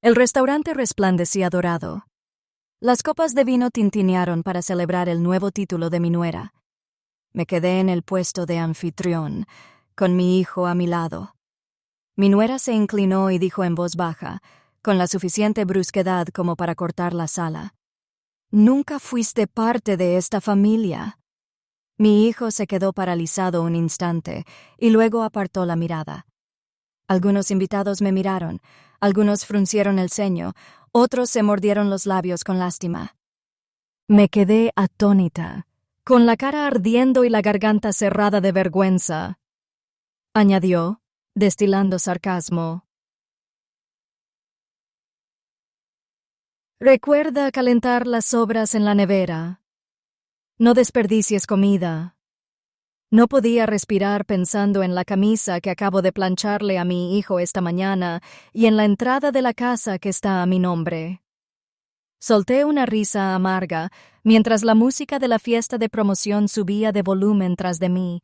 El restaurante resplandecía dorado. Las copas de vino tintinearon para celebrar el nuevo título de mi nuera. Me quedé en el puesto de anfitrión, con mi hijo a mi lado. Mi nuera se inclinó y dijo en voz baja, con la suficiente brusquedad como para cortar la sala: «Nunca fuiste parte de esta familia». Mi hijo se quedó paralizado un instante y luego apartó la mirada. Algunos invitados me miraron, algunos fruncieron el ceño, otros se mordieron los labios con lástima. Me quedé atónita, con la cara ardiendo y la garganta cerrada de vergüenza. Añadió, destilando sarcasmo: «Recuerda calentar las sobras en la nevera. No desperdicies comida». No podía respirar pensando en la camisa que acabo de plancharle a mi hijo esta mañana y en la entrada de la casa que está a mi nombre. Solté una risa amarga mientras la música de la fiesta de promoción subía de volumen tras de mí.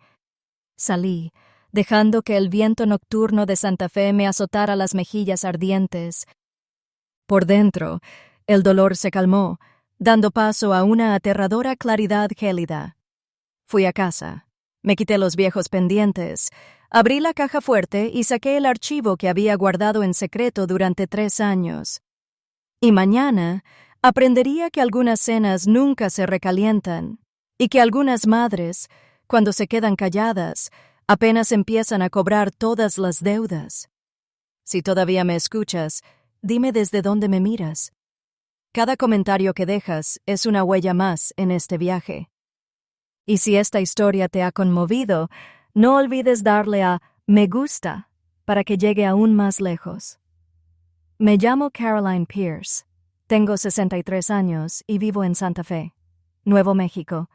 Salí, dejando que el viento nocturno de Santa Fe me azotara las mejillas ardientes. Por dentro, el dolor se calmó, dando paso a una aterradora claridad gélida. Fui a casa. Me quité los viejos pendientes, abrí la caja fuerte y saqué el archivo que había guardado en secreto durante 3 años. Y mañana aprendería que algunas cenas nunca se recalientan y que algunas madres, cuando se quedan calladas, apenas empiezan a cobrar todas las deudas. Si todavía me escuchas, dime desde dónde me miras. Cada comentario que dejas es una huella más en este viaje. Y si esta historia te ha conmovido, no olvides darle a me gusta para que llegue aún más lejos. Me llamo Caroline Pierce. Tengo 63 años y vivo en Santa Fe, Nuevo México,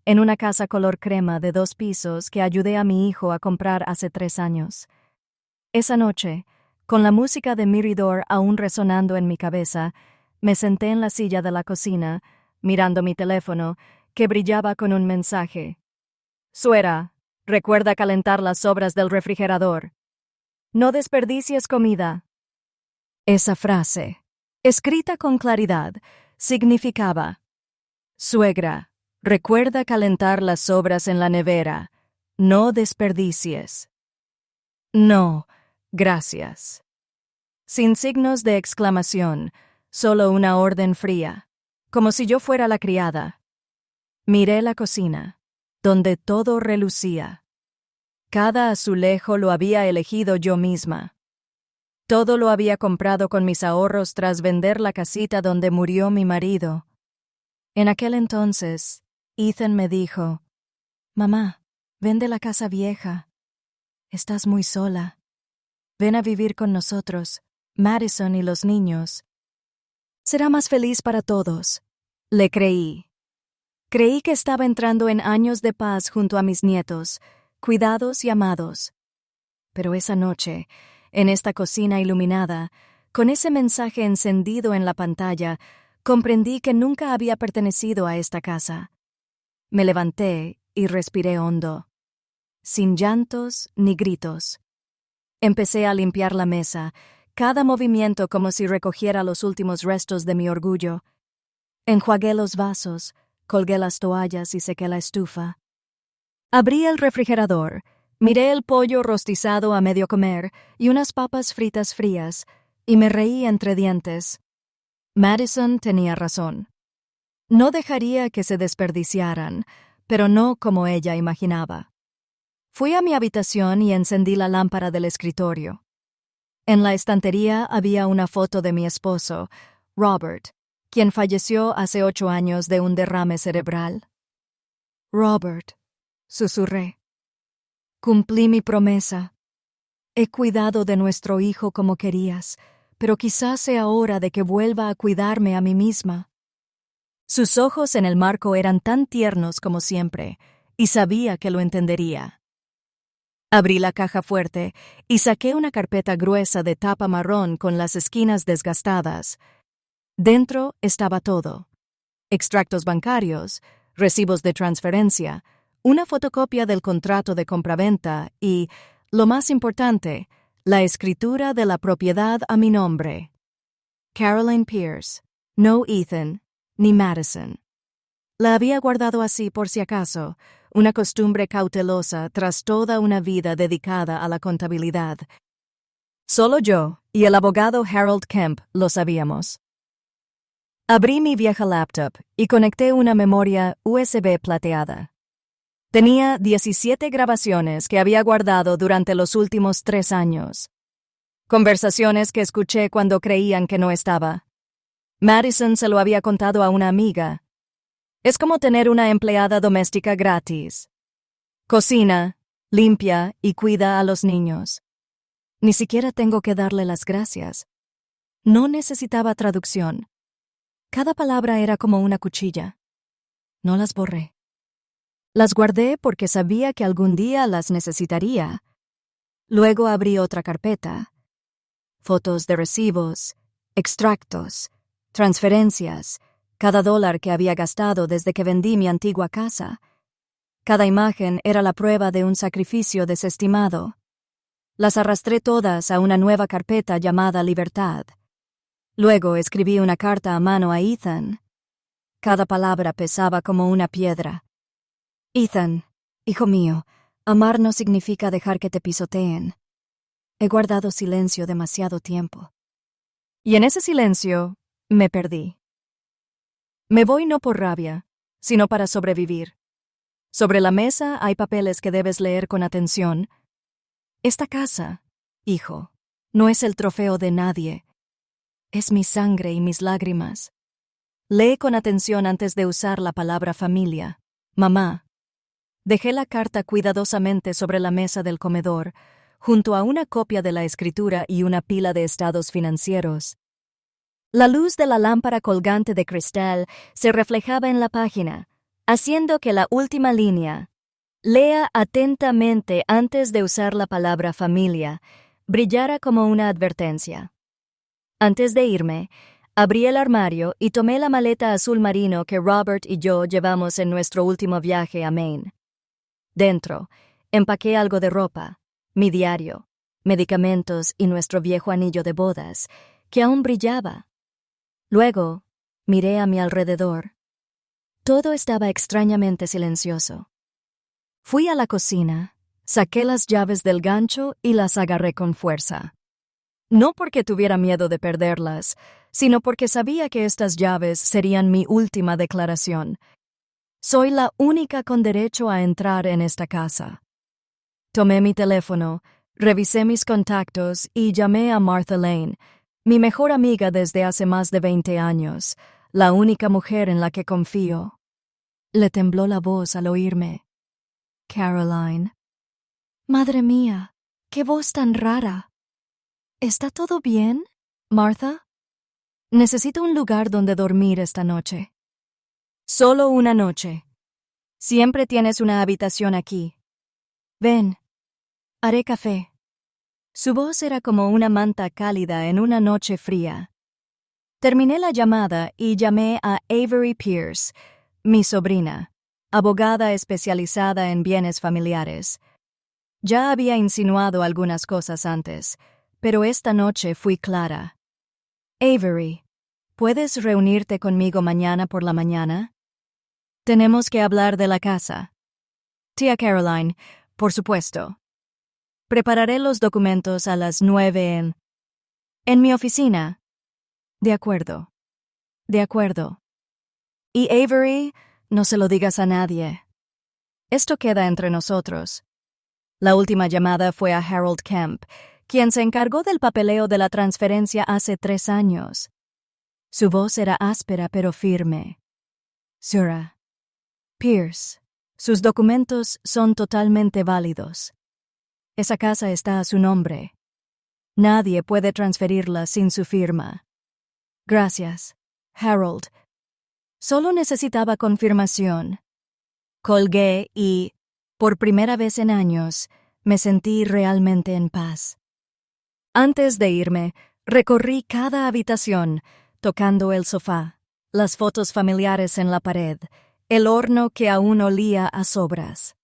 en una casa color crema de 2 pisos que ayudé a mi hijo a comprar hace 3 años. Esa noche, con la música de Mirador aún resonando en mi cabeza, me senté en la silla de la cocina, mirando mi teléfono, que brillaba con un mensaje. «Suera, recuerda calentar las sobras del refrigerador. No desperdicies comida». Esa frase, escrita con claridad, significaba: «Suegra, recuerda calentar las sobras en la nevera. No desperdicies». «No, gracias». Sin signos de exclamación, solo una orden fría, como si yo fuera la criada. Miré la cocina, donde todo relucía. Cada azulejo lo había elegido yo misma. Todo lo había comprado con mis ahorros tras vender la casita donde murió mi marido. En aquel entonces, Ethan me dijo: «Mamá, vende la casa vieja. Estás muy sola. Ven a vivir con nosotros, Madison y los niños. Será más feliz para todos». Le creí. Creí que estaba entrando en años de paz junto a mis nietos, cuidados y amados. Pero esa noche, en esta cocina iluminada, con ese mensaje encendido en la pantalla, comprendí que nunca había pertenecido a esta casa. Me levanté y respiré hondo, sin llantos ni gritos. Empecé a limpiar la mesa, cada movimiento como si recogiera los últimos restos de mi orgullo. Enjuagué los vasos, colgué las toallas y sequé la estufa. Abrí el refrigerador, miré el pollo rostizado a medio comer y unas papas fritas frías, y me reí entre dientes. Madison tenía razón. No dejaría que se desperdiciaran, pero no como ella imaginaba. Fui a mi habitación y encendí la lámpara del escritorio. En la estantería había una foto de mi esposo, Robert, quien falleció hace 8 años de un derrame cerebral. «Robert», susurré. «Cumplí mi promesa. He cuidado de nuestro hijo como querías, pero quizás sea hora de que vuelva a cuidarme a mí misma». Sus ojos en el marco eran tan tiernos como siempre, y sabía que lo entendería. Abrí la caja fuerte y saqué una carpeta gruesa de tapa marrón con las esquinas desgastadas. Dentro estaba todo: extractos bancarios, recibos de transferencia, una fotocopia del contrato de compraventa y, lo más importante, la escritura de la propiedad a mi nombre. Caroline Pierce, no Ethan, ni Madison. La había guardado así por si acaso, una costumbre cautelosa tras toda una vida dedicada a la contabilidad. Solo yo y el abogado Harold Kemp lo sabíamos. Abrí mi vieja laptop y conecté una memoria USB plateada. Tenía 17 grabaciones que había guardado durante los últimos 3 años. Conversaciones que escuché cuando creían que no estaba. Madison se lo había contado a una amiga. Es como tener una empleada doméstica gratis. Cocina, limpia y cuida a los niños. Ni siquiera tengo que darle las gracias. No necesitaba traducción. Cada palabra era como una cuchilla. No las borré. Las guardé porque sabía que algún día las necesitaría. Luego abrí otra carpeta. Fotos de recibos, extractos, transferencias, cada dólar que había gastado desde que vendí mi antigua casa. Cada imagen era la prueba de un sacrificio desestimado. Las arrastré todas a una nueva carpeta llamada Libertad. Luego escribí una carta a mano a Ethan. Cada palabra pesaba como una piedra. Ethan, hijo mío, amar no significa dejar que te pisoteen. He guardado silencio demasiado tiempo. Y en ese silencio me perdí. Me voy no por rabia, sino para sobrevivir. Sobre la mesa hay papeles que debes leer con atención. Esta casa, hijo, no es el trofeo de nadie. Es mi sangre y mis lágrimas. Lee con atención antes de usar la palabra familia. Mamá. Dejé la carta cuidadosamente sobre la mesa del comedor, junto a una copia de la escritura y una pila de estados financieros. La luz de la lámpara colgante de cristal se reflejaba en la página, haciendo que la última línea, lea atentamente antes de usar la palabra familia, brillara como una advertencia. Antes de irme, abrí el armario y tomé la maleta azul marino que Robert y yo llevamos en nuestro último viaje a Maine. Dentro, empaqué algo de ropa, mi diario, medicamentos y nuestro viejo anillo de bodas, que aún brillaba. Luego, miré a mi alrededor. Todo estaba extrañamente silencioso. Fui a la cocina, saqué las llaves del gancho y las agarré con fuerza. No porque tuviera miedo de perderlas, sino porque sabía que estas llaves serían mi última declaración. Soy la única con derecho a entrar en esta casa. Tomé mi teléfono, revisé mis contactos y llamé a Martha Lane, mi mejor amiga desde hace más de 20 años, la única mujer en la que confío. Le tembló la voz al oírme. Caroline. Madre mía, qué voz tan rara. ¿Está todo bien, Martha? Necesito un lugar donde dormir esta noche. Solo una noche. Siempre tienes una habitación aquí. Ven. Haré café. Su voz era como una manta cálida en una noche fría. Terminé la llamada y llamé a Avery Pierce, mi sobrina, abogada especializada en bienes familiares. Ya había insinuado algunas cosas antes, pero esta noche fui clara. Avery, ¿puedes reunirte conmigo mañana por la mañana? Tenemos que hablar de la casa. Tía Caroline, por supuesto. Prepararé los documentos a las 9 en mi oficina. De acuerdo. De acuerdo. Y Avery, no se lo digas a nadie. Esto queda entre nosotros. La última llamada fue a Harold Kemp, quien se encargó del papeleo de la transferencia hace 3 años. Su voz era áspera pero firme. Sura. Pierce, sus documentos son totalmente válidos. Esa casa está a su nombre. Nadie puede transferirla sin su firma. Gracias, Harold. Solo necesitaba confirmación. Colgué y, por primera vez en años, me sentí realmente en paz. Antes de irme, recorrí cada habitación, tocando el sofá, las fotos familiares en la pared, el horno que aún olía a sobras.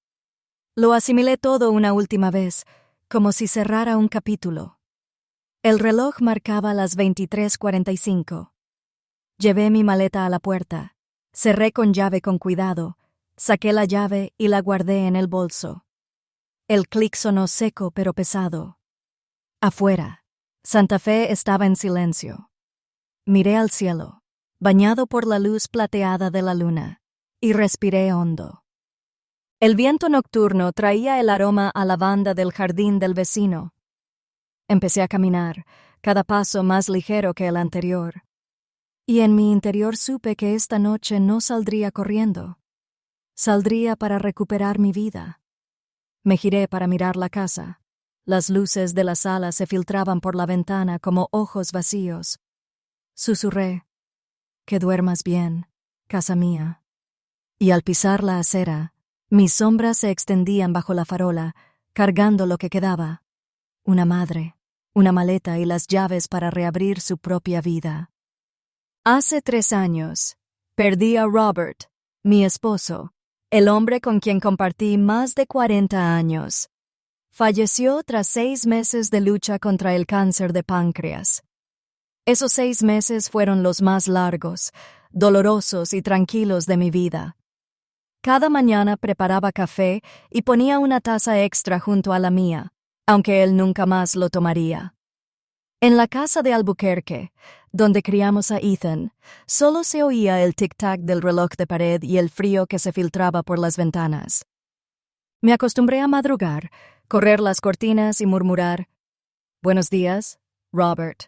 Lo asimilé todo una última vez, como si cerrara un capítulo. El reloj marcaba las 23:45. Llevé mi maleta a la puerta, cerré con llave con cuidado, saqué la llave y la guardé en el bolso. El clic sonó seco pero pesado. Afuera, Santa Fe estaba en silencio. Miré al cielo, bañado por la luz plateada de la luna, y respiré hondo. El viento nocturno traía el aroma a lavanda del jardín del vecino. Empecé a caminar, cada paso más ligero que el anterior. Y en mi interior supe que esta noche no saldría corriendo. Saldría para recuperar mi vida. Me giré para mirar la casa. Las luces de la sala se filtraban por la ventana como ojos vacíos. Susurré: «Que duermas bien, casa mía». Y al pisar la acera, mis sombras se extendían bajo la farola, cargando lo que quedaba: una madre, una maleta y las llaves para reabrir su propia vida. Hace 3 años, perdí a Robert, mi esposo, el hombre con quien compartí más de 40 años. Falleció tras 6 meses de lucha contra el cáncer de páncreas. Esos 6 meses fueron los más largos, dolorosos y tranquilos de mi vida. Cada mañana preparaba café y ponía una taza extra junto a la mía, aunque él nunca más lo tomaría. En la casa de Albuquerque, donde criamos a Ethan, solo se oía el tic-tac del reloj de pared y el frío que se filtraba por las ventanas. Me acostumbré a madrugar, correr las cortinas y murmurar: «Buenos días, Robert».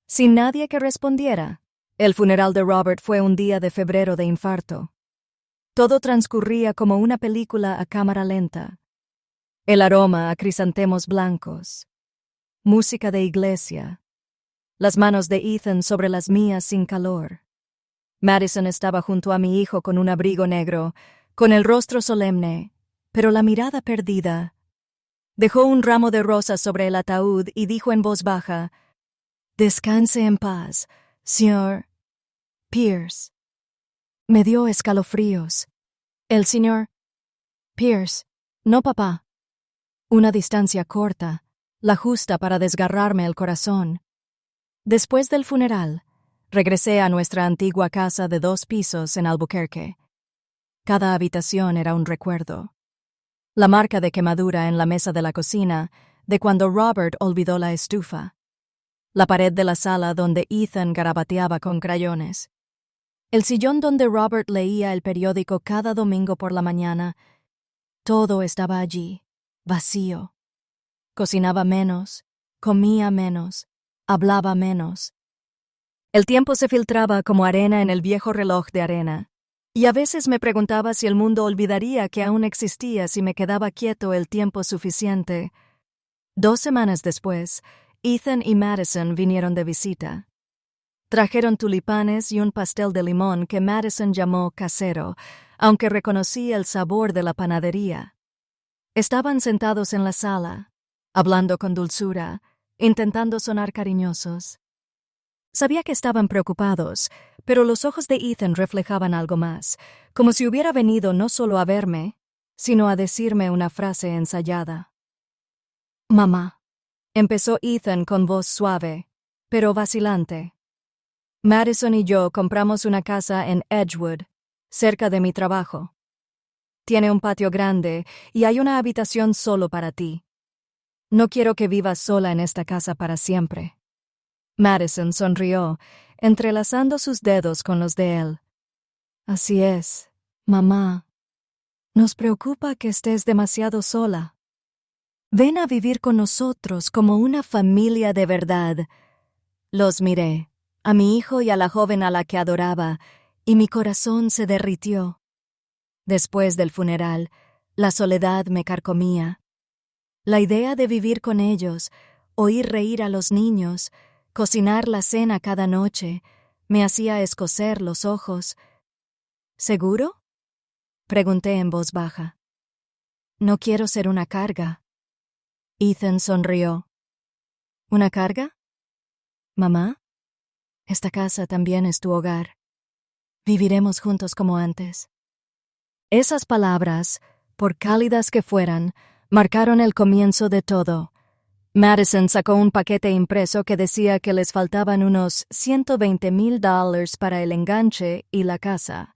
Sin nadie que respondiera, el funeral de Robert fue un día de febrero de infarto. Todo transcurría como una película a cámara lenta. El aroma a crisantemos blancos, música de iglesia, las manos de Ethan sobre las mías sin calor. Madison estaba junto a mi hijo con un abrigo negro, con el rostro solemne, pero la mirada perdida. Dejó un ramo de rosas sobre el ataúd y dijo en voz baja: «Descanse en paz, señor Pierce». Me dio escalofríos. El señor Pierce, no papá. Una distancia corta, la justa para desgarrarme el corazón. Después del funeral, regresé a nuestra antigua casa de 2 pisos en Albuquerque. Cada habitación era un recuerdo. La marca de quemadura en la mesa de la cocina, de cuando Robert olvidó la estufa. La pared de la sala donde Ethan garabateaba con crayones. El sillón donde Robert leía el periódico cada domingo por la mañana. Todo estaba allí, vacío. Cocinaba menos, comía menos, hablaba menos. El tiempo se filtraba como arena en el viejo reloj de arena, y a veces me preguntaba si el mundo olvidaría que aún existía si me quedaba quieto el tiempo suficiente. 2 semanas después, Ethan y Madison vinieron de visita. Trajeron tulipanes y un pastel de limón que Madison llamó casero, aunque reconocí el sabor de la panadería. Estaban sentados en la sala, hablando con dulzura, intentando sonar cariñosos. Sabía que estaban preocupados, pero los ojos de Ethan reflejaban algo más, como si hubiera venido no solo a verme, sino a decirme una frase ensayada. «Mamá», empezó Ethan con voz suave, pero vacilante. «Madison y yo compramos una casa en Edgewood, cerca de mi trabajo. Tiene un patio grande y hay una habitación solo para ti. No quiero que vivas sola en esta casa para siempre». Madison sonrió, entrelazando sus dedos con los de él. «Así es, mamá. Nos preocupa que estés demasiado sola. Ven a vivir con nosotros como una familia de verdad». Los miré, a mi hijo y a la joven a la que adoraba, y mi corazón se derritió. Después del funeral, la soledad me carcomía. La idea de vivir con ellos, oír reír a los niños, cocinar la cena cada noche, me hacía escocer los ojos. «¿Seguro?», pregunté en voz baja. «No quiero ser una carga». Ethan sonrió. «¿Una carga? Mamá, esta casa también es tu hogar. Viviremos juntos como antes». Esas palabras, por cálidas que fueran, marcaron el comienzo de todo. Madison sacó un paquete impreso que decía que les faltaban unos $120,000 para el enganche y la casa.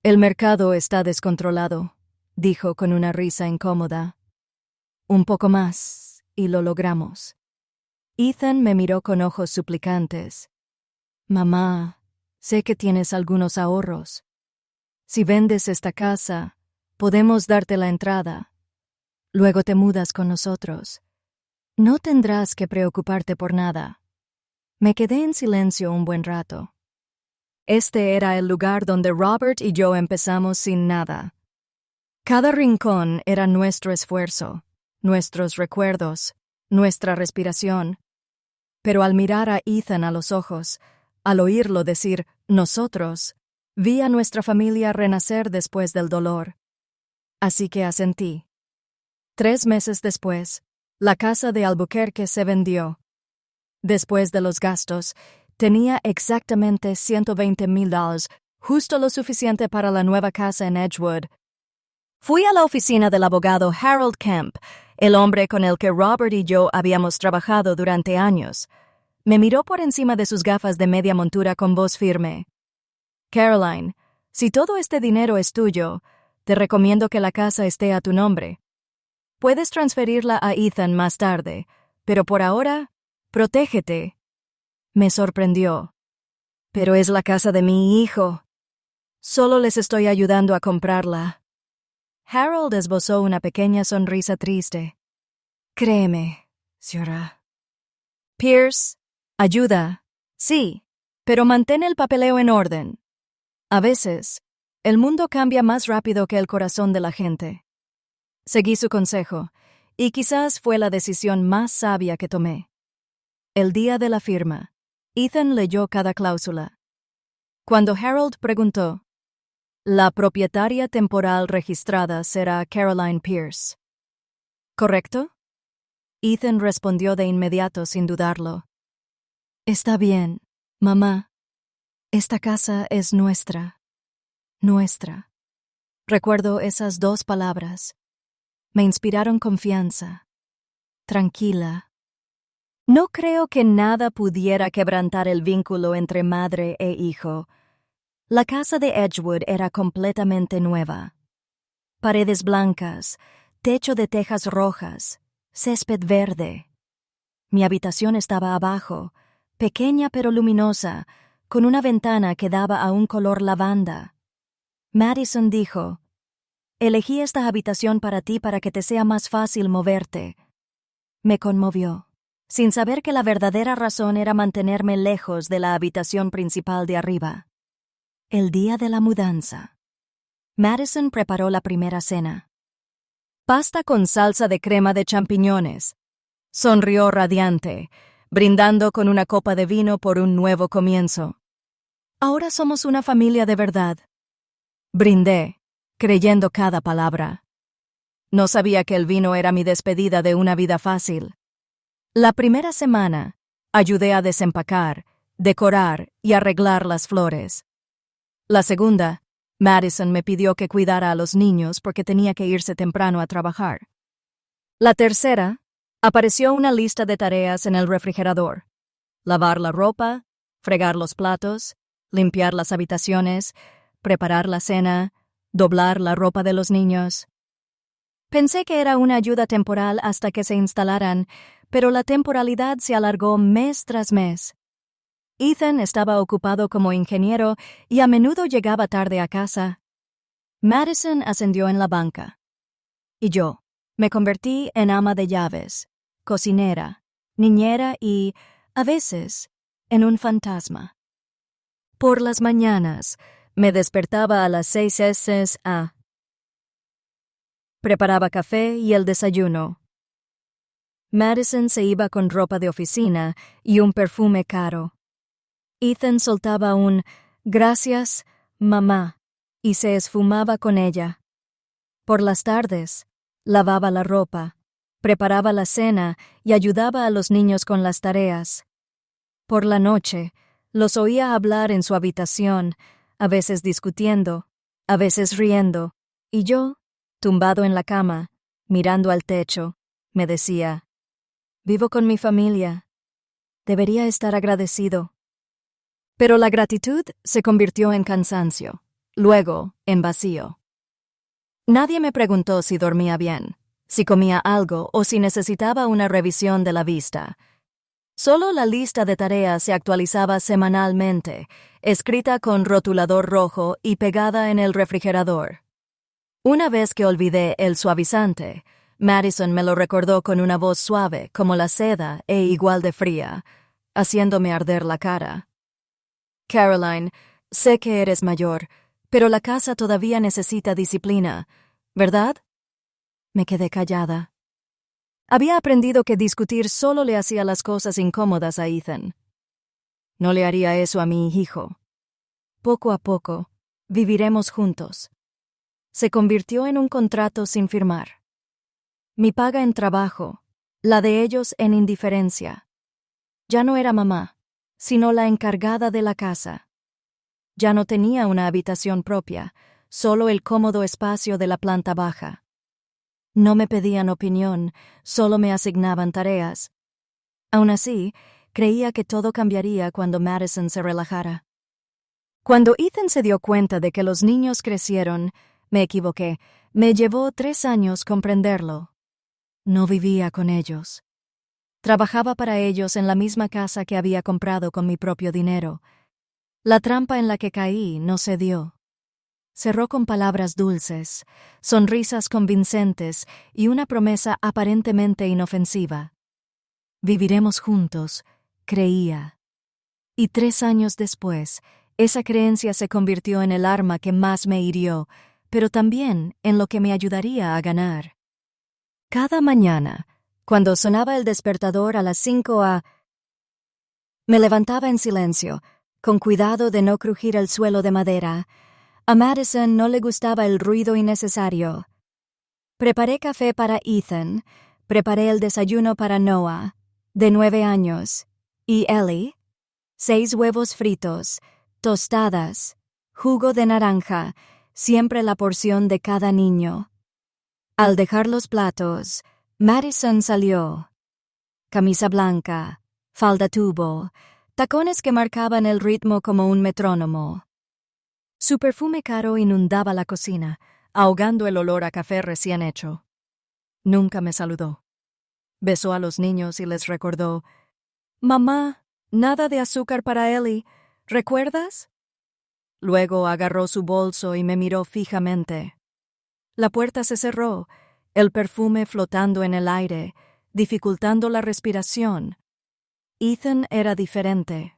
El mercado está descontrolado, dijo con una risa incómoda. Un poco más, y lo logramos. Ethan me miró con ojos suplicantes. Mamá, sé que tienes algunos ahorros. Si vendes esta casa, podemos darte la entrada. Luego te mudas con nosotros. No tendrás que preocuparte por nada. Me quedé en silencio un buen rato. Este era el lugar donde Robert y yo empezamos sin nada. Cada rincón era nuestro esfuerzo, nuestros recuerdos, nuestra respiración. Pero al mirar a Ethan a los ojos, al oírlo decir «nosotros», vi a nuestra familia renacer después del dolor. Así que asentí. 3 meses después, la casa de Albuquerque se vendió. Después de los gastos, tenía exactamente $120,000, justo lo suficiente para la nueva casa en Edgewood. Fui a la oficina del abogado Harold Kemp, el hombre con el que Robert y yo habíamos trabajado durante años. Me miró por encima de sus gafas de media montura con voz firme. Caroline, si todo este dinero es tuyo, te recomiendo que la casa esté a tu nombre. Puedes transferirla a Ethan más tarde, pero por ahora, protégete. Me sorprendió. Pero es la casa de mi hijo. Solo les estoy ayudando a comprarla. Harold esbozó una pequeña sonrisa triste. Créeme, señora. Pierce, ayuda. Sí, pero mantén el papeleo en orden. A veces, el mundo cambia más rápido que el corazón de la gente. Seguí su consejo, y quizás fue la decisión más sabia que tomé. El día de la firma, Ethan leyó cada cláusula. Cuando Harold preguntó, la propietaria temporal registrada será Caroline Pierce. ¿Correcto? Ethan respondió de inmediato sin dudarlo. Está bien, mamá. Esta casa es nuestra. Nuestra. Recuerdo esas 2 palabras. Me inspiraron confianza. Tranquila. No creo que nada pudiera quebrantar el vínculo entre madre e hijo. La casa de Edgewood era completamente nueva. Paredes blancas, techo de tejas rojas, césped verde. Mi habitación estaba abajo, pequeña pero luminosa, con una ventana que daba a un color lavanda. Madison dijo, «Elegí esta habitación para ti para que te sea más fácil moverte». Me conmovió, sin saber que la verdadera razón era mantenerme lejos de la habitación principal de arriba. El día de la mudanza. Madison preparó la primera cena. Pasta con salsa de crema de champiñones. Sonrió radiante, brindando con una copa de vino por un nuevo comienzo. Ahora somos una familia de verdad. Brindé, creyendo cada palabra. No sabía que el vino era mi despedida de una vida fácil. La primera semana, ayudé a desempacar, decorar y arreglar las flores. La segunda, Madison me pidió que cuidara a los niños porque tenía que irse temprano a trabajar. La tercera, apareció una lista de tareas en el refrigerador. Lavar la ropa, fregar los platos, limpiar las habitaciones, preparar la cena, doblar la ropa de los niños. Pensé que era una ayuda temporal hasta que se instalaran, pero la temporalidad se alargó mes tras mes. Ethan estaba ocupado como ingeniero y a menudo llegaba tarde a casa. Madison ascendió en la banca. Y yo me convertí en ama de llaves, cocinera, niñera y, a veces, en un fantasma. Por las mañanas, me despertaba a las 6 a. Preparaba café y el desayuno. Madison se iba con ropa de oficina y un perfume caro. Ethan soltaba un «Gracias, mamá», y se esfumaba con ella. Por las tardes, lavaba la ropa, preparaba la cena y ayudaba a los niños con las tareas. Por la noche, los oía hablar en su habitación, a veces discutiendo, a veces riendo, y yo, tumbado en la cama, mirando al techo, me decía, Vivo con mi familia. Debería estar agradecido. Pero la gratitud se convirtió en cansancio, luego en vacío. Nadie me preguntó si dormía bien, si comía algo o si necesitaba una revisión de la vista. Solo la lista de tareas se actualizaba semanalmente, escrita con rotulador rojo y pegada en el refrigerador. Una vez que olvidé el suavizante, Madison me lo recordó con una voz suave como la seda e igual de fría, haciéndome arder la cara. Caroline, sé que eres mayor, pero la casa todavía necesita disciplina, ¿verdad? Me quedé callada. Había aprendido que discutir solo le hacía las cosas incómodas a Ethan. No le haría eso a mi hijo. Poco a poco, viviremos juntos. Se convirtió en un contrato sin firmar. Mi paga en trabajo, la de ellos en indiferencia. Ya no era mamá, sino la encargada de la casa. Ya no tenía una habitación propia, solo el cómodo espacio de la planta baja. No me pedían opinión, solo me asignaban tareas. Aún así, creía que todo cambiaría cuando Madison se relajara. Cuando Ethan se dio cuenta de que los niños crecieron, me equivoqué. Me llevó 3 años comprenderlo. No vivía con ellos. Trabajaba para ellos en la misma casa que había comprado con mi propio dinero. La trampa en la que caí no se dio. Cerró con palabras dulces, sonrisas convincentes y una promesa aparentemente inofensiva. Viviremos juntos, creía. Y 3 años después, esa creencia se convirtió en el arma que más me hirió, pero también en lo que me ayudaría a ganar. Cada mañana, cuando sonaba el despertador a las 5 a... me levantaba en silencio, con cuidado de no crujir el suelo de madera. A Madison no le gustaba el ruido innecesario. Preparé café para Ethan, preparé el desayuno para Noah, de 9 años, y Ellie, 6 huevos fritos, tostadas, jugo de naranja, siempre la porción de cada niño. Al dejar los platos, Madison salió. Camisa blanca, falda tubo, tacones que marcaban el ritmo como un metrónomo. Su perfume caro inundaba la cocina, ahogando el olor a café recién hecho. Nunca me saludó. Besó a los niños y les recordó: «Mamá, nada de azúcar para Ellie, ¿recuerdas?» Luego agarró su bolso y me miró fijamente. La puerta se cerró, el perfume flotando en el aire, dificultando la respiración. Ethan era diferente.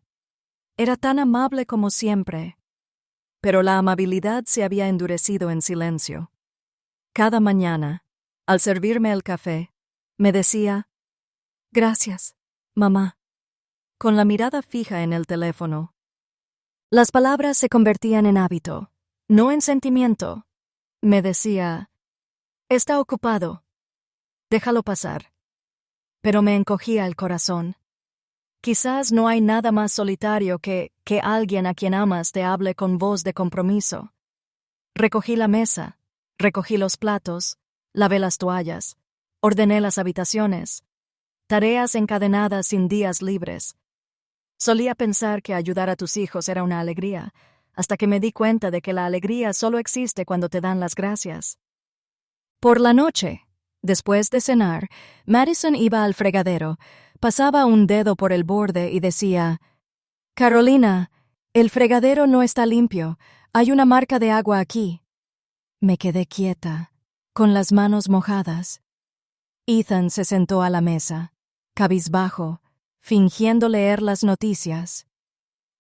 Era tan amable como siempre. Pero la amabilidad se había endurecido en silencio. Cada mañana, al servirme el café, me decía: «Gracias, mamá», con la mirada fija en el teléfono. Las palabras se convertían en hábito, no en sentimiento. Me decía: «Está ocupado. Déjalo pasar». Pero me encogía el corazón. Quizás no hay nada más solitario que alguien a quien amas te hable con voz de compromiso. Recogí la mesa, recogí los platos, lavé las toallas, ordené las habitaciones. Tareas encadenadas sin días libres. Solía pensar que ayudar a tus hijos era una alegría, hasta que me di cuenta de que la alegría solo existe cuando te dan las gracias. Por la noche, después de cenar, Madison iba al fregadero, pasaba un dedo por el borde y decía: «Carolina, el fregadero no está limpio, hay una marca de agua aquí». Me quedé quieta, con las manos mojadas. Ethan se sentó a la mesa, cabizbajo, fingiendo leer las noticias.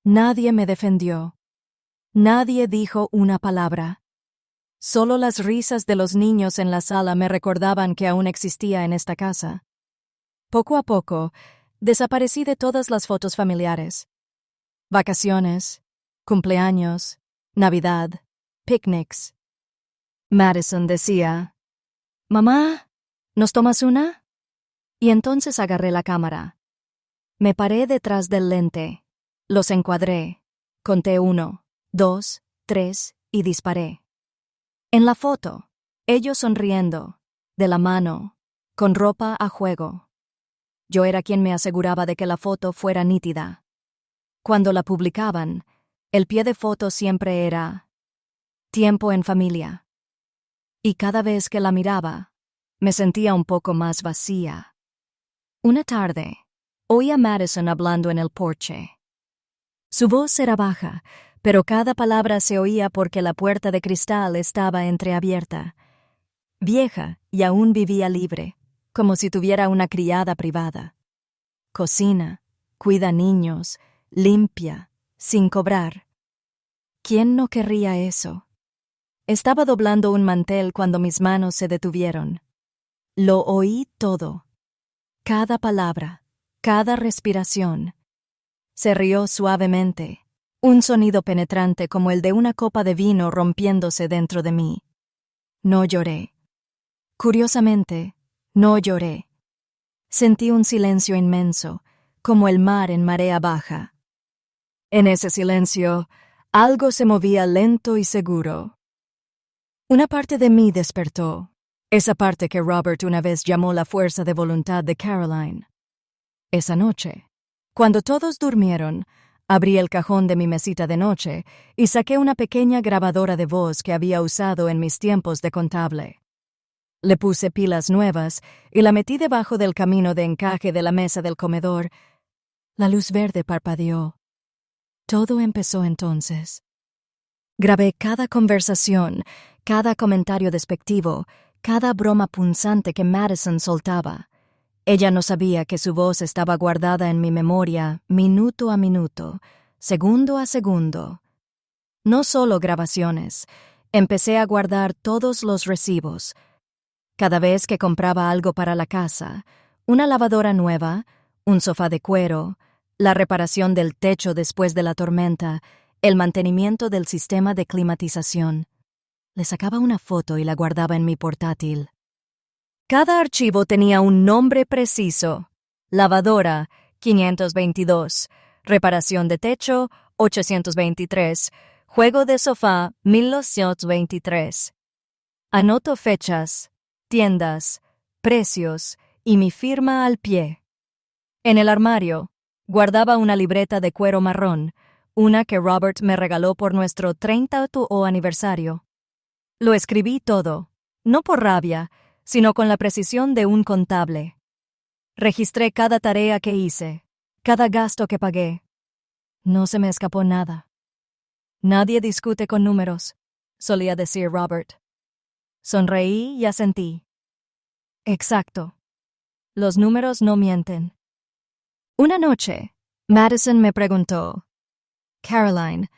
Nadie me defendió. Nadie dijo una palabra. Solo las risas de los niños en la sala me recordaban que aún existía en esta casa. Poco a poco, desaparecí de todas las fotos familiares. Vacaciones, cumpleaños, Navidad, picnics. Madison decía: «Mamá, ¿nos tomas una?» Y entonces agarré la cámara. Me paré detrás del lente. Los encuadré. Conté 1, 2, 3 y disparé. En la foto, ellos sonriendo, de la mano, con ropa a juego. Yo era quien me aseguraba de que la foto fuera nítida. Cuando la publicaban, el pie de foto siempre era tiempo en familia. Y cada vez que la miraba, me sentía un poco más vacía. Una tarde, oí a Madison hablando en el porche. Su voz era baja, pero cada palabra se oía porque la puerta de cristal estaba entreabierta. Vieja y aún vivía libre, como si tuviera una criada privada. Cocina, cuida niños, limpia, sin cobrar. ¿Quién no querría eso? Estaba doblando un mantel cuando mis manos se detuvieron. Lo oí todo. Cada palabra, cada respiración. Se rió suavemente, un sonido penetrante como el de una copa de vino rompiéndose dentro de mí. No lloré. Curiosamente, no lloré. Sentí un silencio inmenso, como el mar en marea baja. En ese silencio, algo se movía lento y seguro. Una parte de mí despertó, esa parte que Robert una vez llamó la fuerza de voluntad de Caroline. Esa noche, cuando todos durmieron, abrí el cajón de mi mesita de noche y saqué una pequeña grabadora de voz que había usado en mis tiempos de contable. Le puse pilas nuevas y la metí debajo del camino de encaje de la mesa del comedor. La luz verde parpadeó. Todo empezó entonces. Grabé cada conversación, cada comentario despectivo, cada broma punzante que Madison soltaba. Ella no sabía que su voz estaba guardada en mi memoria minuto a minuto, segundo a segundo. No solo grabaciones, empecé a guardar todos los recibos. Cada vez que compraba algo para la casa, una lavadora nueva, un sofá de cuero, la reparación del techo después de la tormenta, el mantenimiento del sistema de climatización. Le sacaba una foto y la guardaba en mi portátil. Cada archivo tenía un nombre preciso. Lavadora, 522. Reparación de techo, 823. Juego de sofá, 1923. Anoto fechas, tiendas, precios y mi firma al pie. En el armario, guardaba una libreta de cuero marrón, una que Robert me regaló por nuestro 30º aniversario. Lo escribí todo, no por rabia, sino con la precisión de un contable. Registré cada tarea que hice, cada gasto que pagué. No se me escapó nada. Nadie discute con números, solía decir Robert. Sonreí y asentí. Exacto. Los números no mienten. Una noche, Madison me preguntó, Caroline,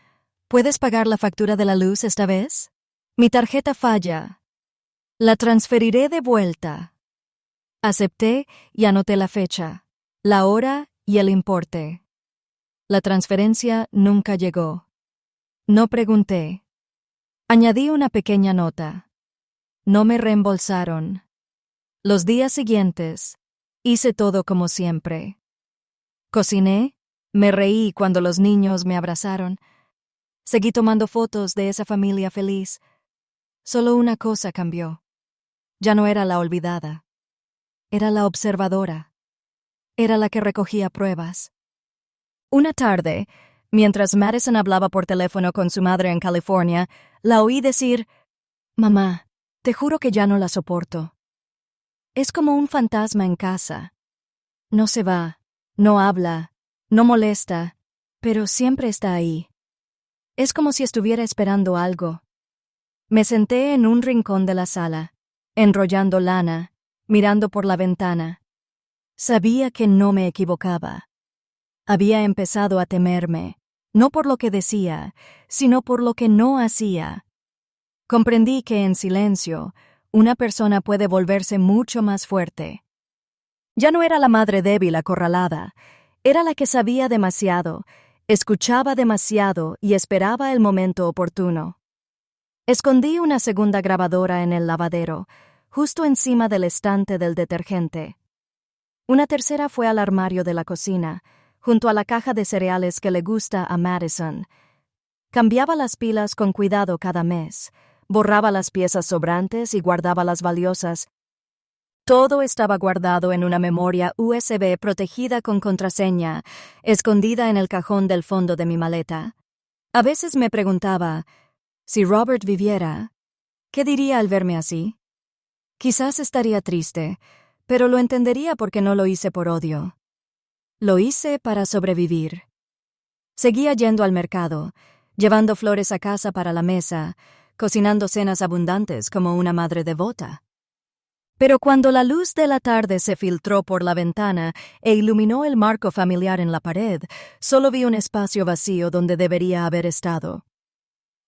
¿puedes pagar la factura de la luz esta vez? Mi tarjeta falla. La transferiré de vuelta. Acepté y anoté la fecha, la hora y el importe. La transferencia nunca llegó. No pregunté. Añadí una pequeña nota. No me reembolsaron. Los días siguientes, hice todo como siempre. Cociné, me reí cuando los niños me abrazaron. Seguí tomando fotos de esa familia feliz. Solo una cosa cambió. Ya no era la olvidada. Era la observadora. Era la que recogía pruebas. Una tarde, mientras Madison hablaba por teléfono con su madre en California, la oí decir, «Mamá, te juro que ya no la soporto. Es como un fantasma en casa. No se va, no habla, no molesta, pero siempre está ahí. Es como si estuviera esperando algo». Me senté en un rincón de la sala, enrollando lana, mirando por la ventana. Sabía que no me equivocaba. Había empezado a temerme, no por lo que decía, sino por lo que no hacía. Comprendí que en silencio, una persona puede volverse mucho más fuerte. Ya no era la madre débil acorralada, era la que sabía demasiado, escuchaba demasiado y esperaba el momento oportuno. Escondí una segunda grabadora en el lavadero, justo encima del estante del detergente. Una tercera fue al armario de la cocina, junto a la caja de cereales que le gusta a Madison. Cambiaba las pilas con cuidado cada mes, borraba las piezas sobrantes y guardaba las valiosas. Todo estaba guardado en una memoria USB protegida con contraseña, escondida en el cajón del fondo de mi maleta. A veces me preguntaba, si Robert viviera, ¿qué diría al verme así? Quizás estaría triste, pero lo entendería porque no lo hice por odio. Lo hice para sobrevivir. Seguía yendo al mercado, llevando flores a casa para la mesa, cocinando cenas abundantes como una madre devota. Pero cuando la luz de la tarde se filtró por la ventana e iluminó el marco familiar en la pared, solo vi un espacio vacío donde debería haber estado.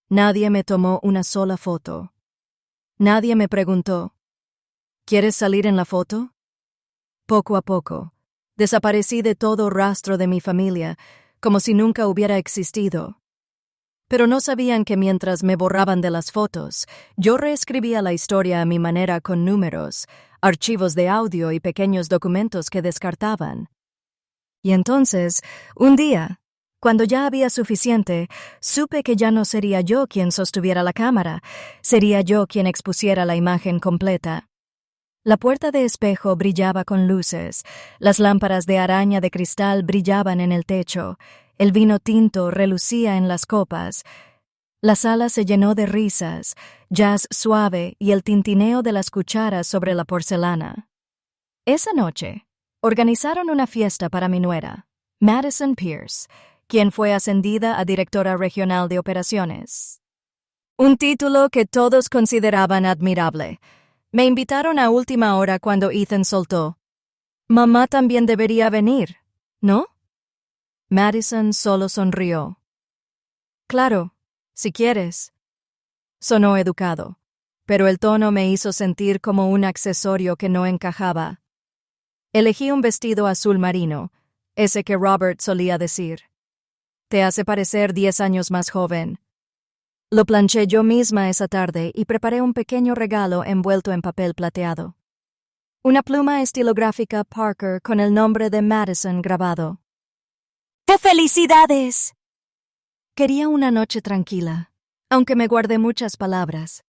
Nadie me tomó una sola foto. Nadie me preguntó, ¿quieres salir en la foto? Poco a poco, desaparecí de todo rastro de mi familia, como si nunca hubiera existido. Pero no sabían que mientras me borraban de las fotos, yo reescribía la historia a mi manera con números, archivos de audio y pequeños documentos que descartaban. Y entonces, un día, cuando ya había suficiente, supe que ya no sería yo quien sostuviera la cámara, sería yo quien expusiera la imagen completa. La puerta de espejo brillaba con luces, las lámparas de araña de cristal brillaban en el techo, el vino tinto relucía en las copas. La sala se llenó de risas, jazz suave y el tintineo de las cucharas sobre la porcelana. Esa noche, organizaron una fiesta para mi nuera, Madison Pierce, quien fue ascendida a directora regional de operaciones. Un título que todos consideraban admirable. Me invitaron a última hora cuando Ethan soltó. Mamá también debería venir, ¿no? Madison solo sonrió. Claro, si quieres. Sonó educado, pero el tono me hizo sentir como un accesorio que no encajaba. Elegí un vestido azul marino, ese que Robert solía decir. Te hace parecer 10 años más joven. Lo planché yo misma esa tarde y preparé un pequeño regalo envuelto en papel plateado. Una pluma estilográfica Parker con el nombre de Madison grabado. ¡Qué felicidades! Quería una noche tranquila, aunque me guardé muchas palabras.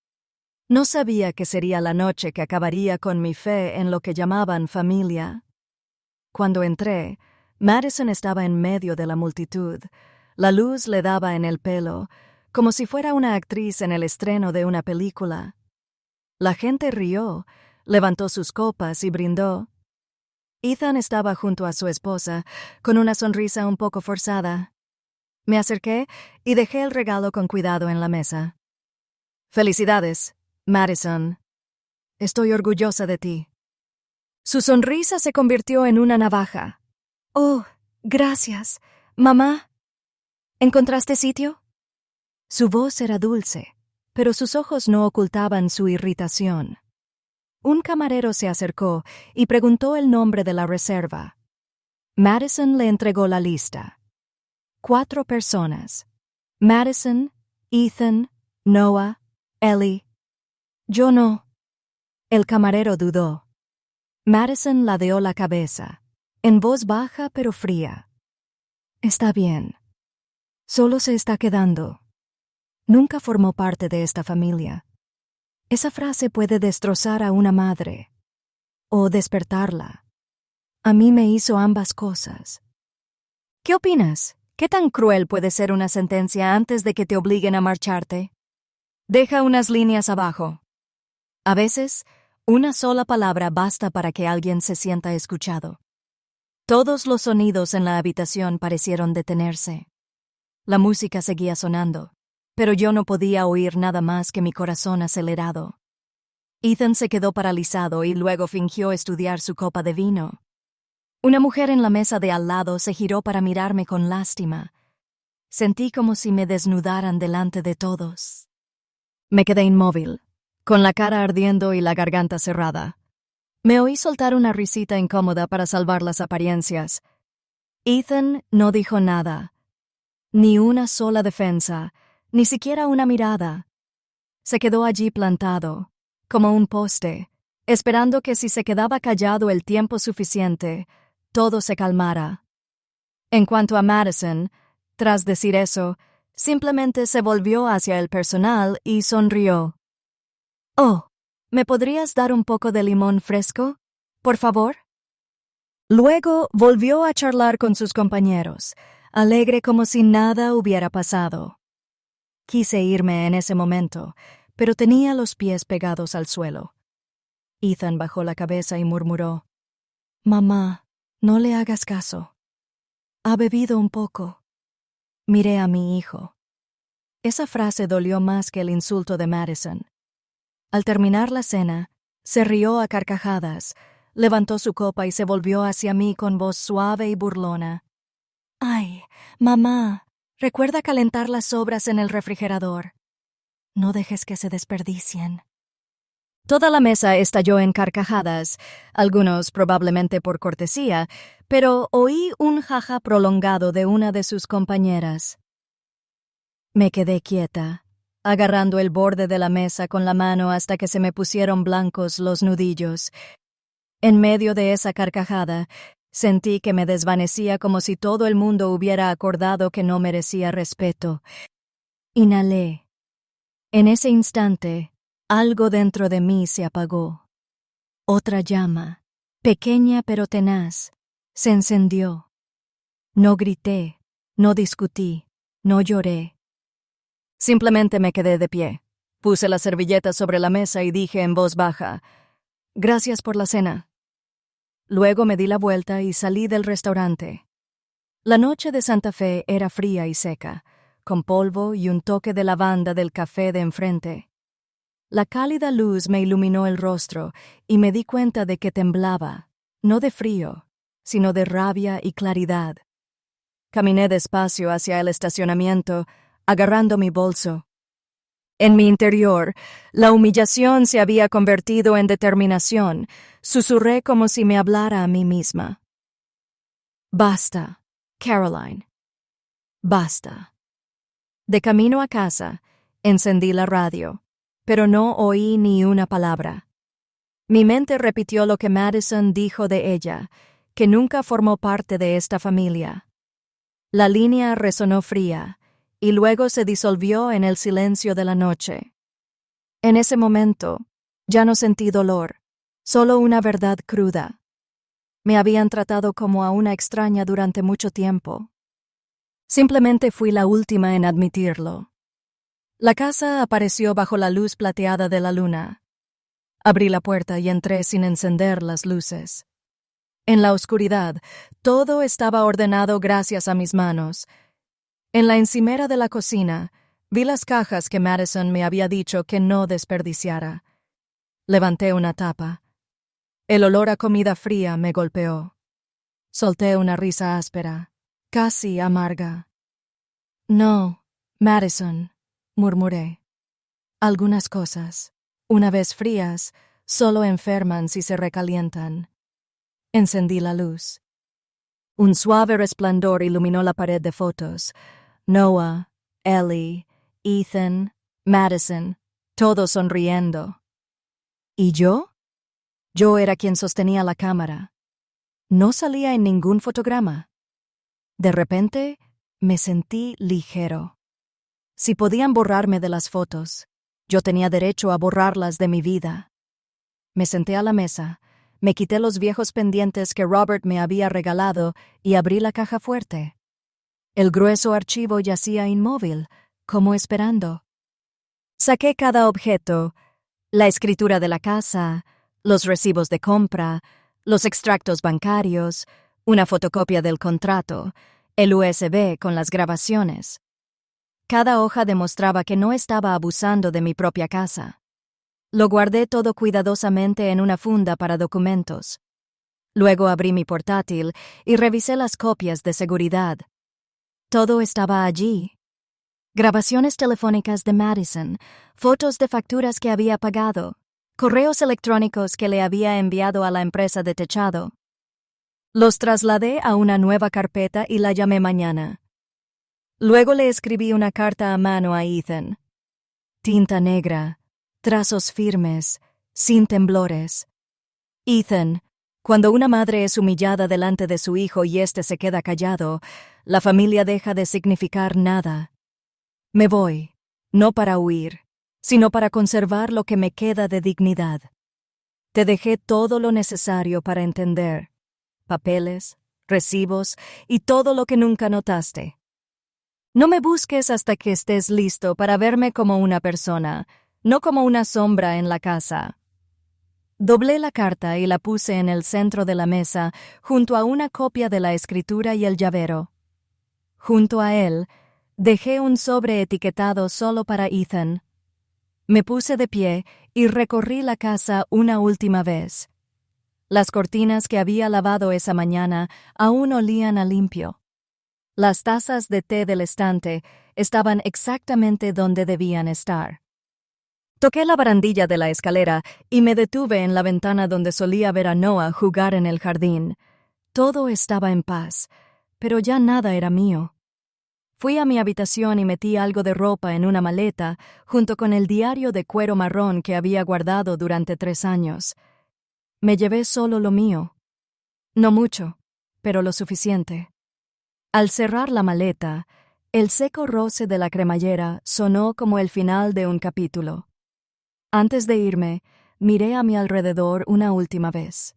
No sabía que sería la noche que acabaría con mi fe en lo que llamaban familia. Cuando entré, Madison estaba en medio de la multitud. La luz le daba en el pelo, como si fuera una actriz en el estreno de una película. La gente rió, levantó sus copas y brindó. Ethan estaba junto a su esposa, con una sonrisa un poco forzada. Me acerqué y dejé el regalo con cuidado en la mesa. Felicidades, Madison. Estoy orgullosa de ti. Su sonrisa se convirtió en una navaja. Oh, gracias. Mamá, ¿encontraste sitio? Su voz era dulce, pero sus ojos no ocultaban su irritación. Un camarero se acercó y preguntó el nombre de la reserva. Madison le entregó la lista. 4 personas. Madison, Ethan, Noah, Ellie. Yo no. El camarero dudó. Madison ladeó la cabeza, en voz baja pero fría. Está bien. Solo se está quedando. Nunca formó parte de esta familia. Esa frase puede destrozar a una madre o despertarla. A mí me hizo ambas cosas. ¿Qué opinas? ¿Qué tan cruel puede ser una sentencia antes de que te obliguen a marcharte? Deja unas líneas abajo. A veces, una sola palabra basta para que alguien se sienta escuchado. Todos los sonidos en la habitación parecieron detenerse. La música seguía sonando, pero yo no podía oír nada más que mi corazón acelerado. Ethan se quedó paralizado y luego fingió estudiar su copa de vino. Una mujer en la mesa de al lado se giró para mirarme con lástima. Sentí como si me desnudaran delante de todos. Me quedé inmóvil, con la cara ardiendo y la garganta cerrada. Me oí soltar una risita incómoda para salvar las apariencias. Ethan no dijo nada. Ni una sola defensa, ni siquiera una mirada. Se quedó allí plantado, como un poste, esperando que si se quedaba callado el tiempo suficiente, todo se calmara. En cuanto a Madison, tras decir eso, simplemente se volvió hacia el personal y sonrió. Oh, ¿Me podrías dar un poco de limón fresco, por favor? Luego volvió a charlar con sus compañeros, alegre como si nada hubiera pasado. Quise irme en ese momento, pero tenía los pies pegados al suelo. Ethan bajó la cabeza y murmuró: «Mamá, no le hagas caso. Ha bebido un poco». Miré a mi hijo. Esa frase dolió más que el insulto de Madison. Al terminar la cena, se rió a carcajadas, levantó su copa y se volvió hacia mí con voz suave y burlona. «Ay, mamá, recuerda calentar las sobras en el refrigerador. No dejes que se desperdicien». Toda la mesa estalló en carcajadas, algunos probablemente por cortesía, pero oí un jaja prolongado de una de sus compañeras. Me quedé quieta, agarrando el borde de la mesa con la mano hasta que se me pusieron blancos los nudillos. En medio de esa carcajada, sentí que me desvanecía como si todo el mundo hubiera acordado que no merecía respeto. Inhalé. En ese instante, algo dentro de mí se apagó. Otra llama, pequeña pero tenaz, se encendió. No grité, no discutí, no lloré. Simplemente me quedé de pie. Puse la servilleta sobre la mesa y dije en voz baja: «Gracias por la cena». Luego me di la vuelta y salí del restaurante. La noche de Santa Fe era fría y seca, con polvo y un toque de lavanda del café de enfrente. La cálida luz me iluminó el rostro y me di cuenta de que temblaba, no de frío, sino de rabia y claridad. Caminé despacio hacia el estacionamiento, agarrando mi bolso. En mi interior, la humillación se había convertido en determinación. Susurré como si me hablara a mí misma. «Basta, Caroline. Basta». De camino a casa, encendí la radio, pero no oí ni una palabra. Mi mente repitió lo que Madison dijo de ella, que nunca formó parte de esta familia. La línea resonó fría, y luego se disolvió en el silencio de la noche. En ese momento, ya no sentí dolor, solo una verdad cruda. Me habían tratado como a una extraña durante mucho tiempo. Simplemente fui la última en admitirlo. La casa apareció bajo la luz plateada de la luna. Abrí la puerta y entré sin encender las luces. En la oscuridad, todo estaba ordenado gracias a mis manos. En la encimera de la cocina, vi las cajas que Madison me había dicho que no desperdiciara. Levanté una tapa. El olor a comida fría me golpeó. Solté una risa áspera, casi amarga. «No, Madison», murmuré. «Algunas cosas, una vez frías, solo enferman si se recalientan». Encendí la luz. Un suave resplandor iluminó la pared de fotos. Noah, Ellie, Ethan, Madison, todos sonriendo. ¿Y yo? Yo era quien sostenía la cámara. No salía en ningún fotograma. De repente, me sentí ligero. Si podían borrarme de las fotos, yo tenía derecho a borrarlas de mi vida. Me senté a la mesa, me quité los viejos pendientes que Robert me había regalado y abrí la caja fuerte. El grueso archivo yacía inmóvil, como esperando. Saqué cada objeto: la escritura de la casa, los recibos de compra, los extractos bancarios, una fotocopia del contrato, el USB con las grabaciones. Cada hoja demostraba que no estaba abusando de mi propia casa. Lo guardé todo cuidadosamente en una funda para documentos. Luego abrí mi portátil y revisé las copias de seguridad. Todo estaba allí. Grabaciones telefónicas de Madison, fotos de facturas que había pagado, correos electrónicos que le había enviado a la empresa de techado. Los trasladé a una nueva carpeta y la llamé mañana. Luego le escribí una carta a mano a Ethan. Tinta negra, trazos firmes, sin temblores. Ethan, cuando una madre es humillada delante de su hijo y éste se queda callado, la familia deja de significar nada. Me voy, no para huir, sino para conservar lo que me queda de dignidad. Te dejé todo lo necesario para entender, papeles, recibos y todo lo que nunca notaste. No me busques hasta que estés listo para verme como una persona, no como una sombra en la casa. Doblé la carta y la puse en el centro de la mesa, junto a una copia de la escritura y el llavero. Junto a él, dejé un sobre etiquetado solo para Ethan. Me puse de pie y recorrí la casa una última vez. Las cortinas que había lavado esa mañana aún olían a limpio. Las tazas de té del estante estaban exactamente donde debían estar. Toqué la barandilla de la escalera y me detuve en la ventana donde solía ver a Noah jugar en el jardín. Todo estaba en paz, pero ya nada era mío. Fui a mi habitación y metí algo de ropa en una maleta, junto con el diario de cuero marrón que había guardado durante 3 años. Me llevé solo lo mío. No mucho, pero lo suficiente. Al cerrar la maleta, el seco roce de la cremallera sonó como el final de un capítulo. Antes de irme, miré a mi alrededor una última vez.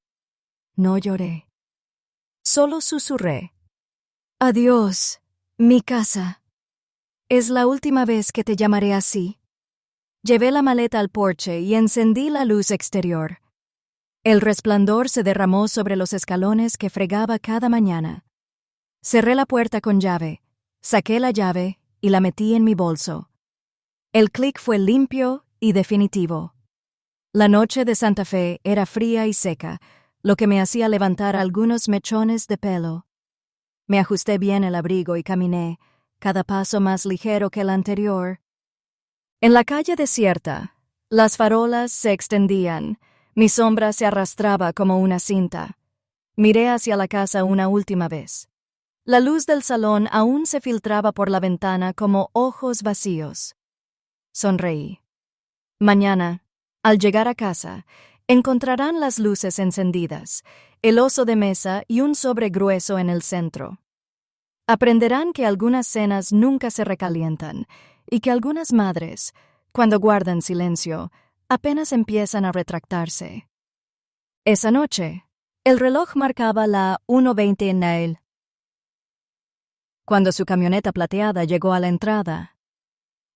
No lloré. Solo susurré. Adiós, mi casa. Es la última vez que te llamaré así. Llevé la maleta al porche y encendí la luz exterior. El resplandor se derramó sobre los escalones que fregaba cada mañana. Cerré la puerta con llave, saqué la llave y la metí en mi bolso. El clic fue limpio y definitivo. La noche de Santa Fe era fría y seca, lo que me hacía levantar algunos mechones de pelo. Me ajusté bien el abrigo y caminé, cada paso más ligero que el anterior. En la calle desierta, las farolas se extendían, mi sombra se arrastraba como una cinta. Miré hacia la casa una última vez. La luz del salón aún se filtraba por la ventana como ojos vacíos. Sonreí. Mañana, al llegar a casa, encontrarán las luces encendidas, el oso de mesa y un sobre grueso en el centro. Aprenderán que algunas cenas nunca se recalientan y que algunas madres, cuando guardan silencio, apenas empiezan a retractarse. Esa noche, el reloj marcaba la 1:20 Nail. Cuando su camioneta plateada llegó a la entrada,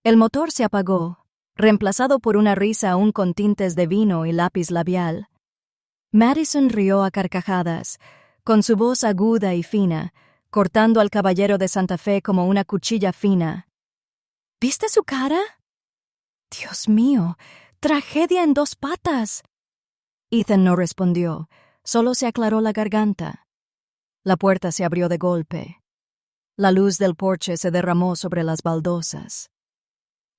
el motor se apagó, reemplazado por una risa aún con tintes de vino y lápiz labial. Madison rió a carcajadas, con su voz aguda y fina, cortando al caballero de Santa Fe como una cuchilla fina. ¿Viste su cara? Dios mío, tragedia en 2 patas. Ethan no respondió, solo se aclaró la garganta. La puerta se abrió de golpe. La luz del porche se derramó sobre las baldosas.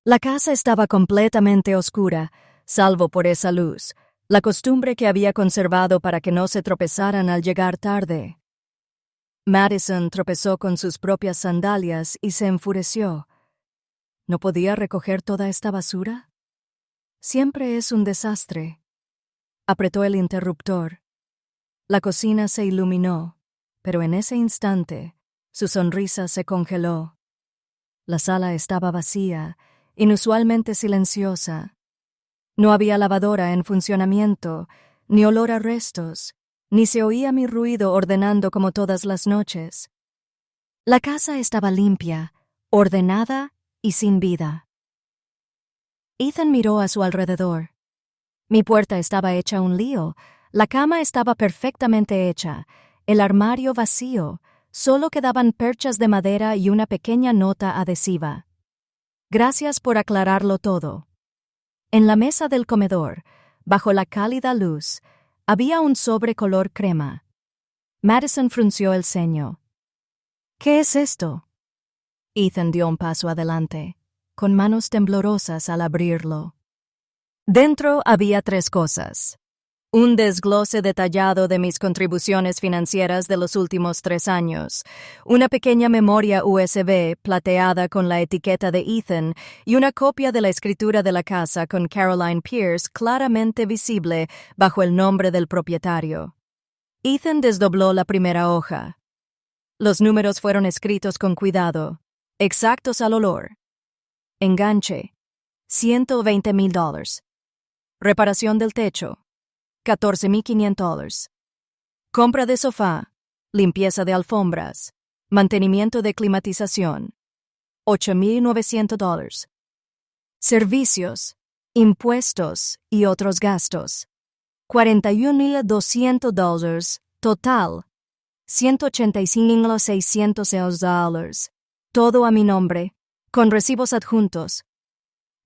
La casa estaba completamente oscura, salvo por esa luz, la costumbre que había conservado para que no se tropezaran al llegar tarde. Madison tropezó con sus propias sandalias y se enfureció. ¿No podía recoger toda esta basura? Siempre es un desastre. Apretó el interruptor. La cocina se iluminó, pero en ese instante, su sonrisa se congeló. La sala estaba vacía, inusualmente silenciosa. No había lavadora en funcionamiento, ni olor a restos, ni se oía mi ruido ordenando como todas las noches. La casa estaba limpia, ordenada y sin vida. Ethan miró a su alrededor. Mi puerta estaba hecha un lío, la cama estaba perfectamente hecha, el armario vacío, solo quedaban perchas de madera y una pequeña nota adhesiva. Gracias por aclararlo todo. En la mesa del comedor, bajo la cálida luz, había un sobre color crema. Madison frunció el ceño. ¿Qué es esto? Ethan dio un paso adelante, con manos temblorosas al abrirlo. Dentro había 3 cosas. Un desglose detallado de mis contribuciones financieras de los últimos 3 años, una pequeña memoria USB plateada con la etiqueta de Ethan y una copia de la escritura de la casa con Caroline Pierce claramente visible bajo el nombre del propietario. Ethan desdobló la primera hoja. Los números fueron escritos con cuidado, exactos al olor. Enganche, $120,000. Reparación del techo, $14,500. Compra de sofá, limpieza de alfombras, mantenimiento de climatización, $8,900. Servicios, impuestos y otros gastos, $41,200. Total, $185,600. Todo a mi nombre, con recibos adjuntos.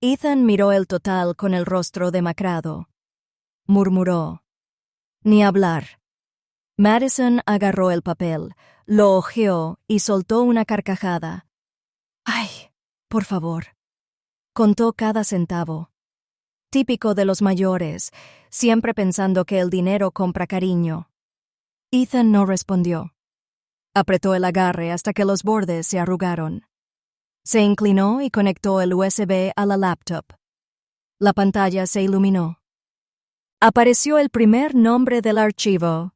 Ethan miró el total con el rostro demacrado. Murmuró: «Ni hablar». Madison agarró el papel, lo hojeó y soltó una carcajada. «Ay, por favor». Contó cada centavo. Típico de los mayores, siempre pensando que el dinero compra cariño. Ethan no respondió. Apretó el agarre hasta que los bordes se arrugaron. Se inclinó y conectó el USB a la laptop. La pantalla se iluminó. Apareció el primer nombre del archivo: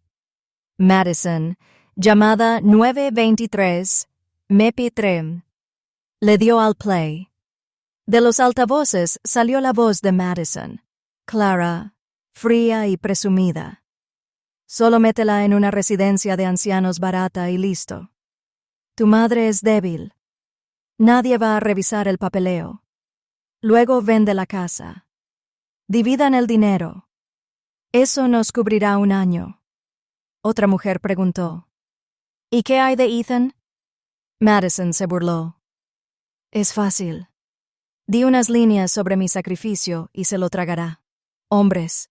Madison, llamada 923, MEP3. Le dio al play. De los altavoces salió la voz de Madison, clara, fría y presumida. «Solo métela en una residencia de ancianos barata y listo. Tu madre es débil. Nadie va a revisar el papeleo. Luego vende la casa. Dividan el dinero. Eso nos cubrirá un año». Otra mujer preguntó: «¿Y qué hay de Ethan?» Madison se burló. «Es fácil. Di unas líneas sobre mi sacrificio y se lo tragará. Hombres».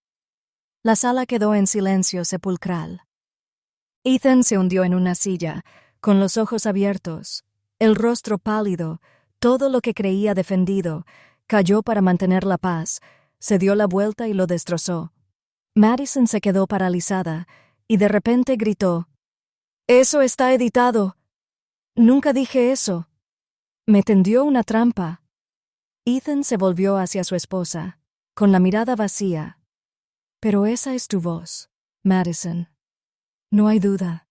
La sala quedó en silencio sepulcral. Ethan se hundió en una silla, con los ojos abiertos, el rostro pálido, todo lo que creía defendido, cayó para mantener la paz, se dio la vuelta y lo destrozó. Madison se quedó paralizada y de repente gritó: «¡Eso está editado! Nunca dije eso. Me tendió una trampa». Ethan se volvió hacia su esposa, con la mirada vacía. «Pero esa es tu voz, Madison. No hay duda.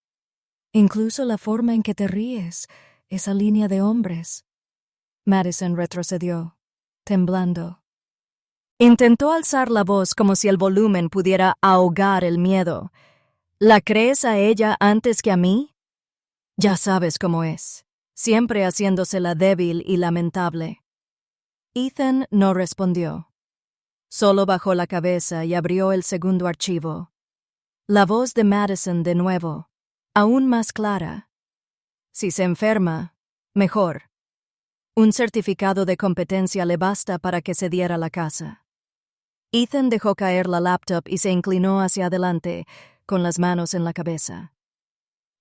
Incluso la forma en que te ríes, esa línea de hombres». Madison retrocedió, temblando. Intentó alzar la voz como si el volumen pudiera ahogar el miedo. «¿La crees a ella antes que a mí? Ya sabes cómo es, siempre haciéndose la débil y lamentable». Ethan no respondió. Solo bajó la cabeza y abrió el segundo archivo. La voz de Madison de nuevo, aún más clara. «Si se enferma, mejor. Un certificado de competencia le basta para que se diera la casa». Ethan dejó caer la laptop y se inclinó hacia adelante, con las manos en la cabeza.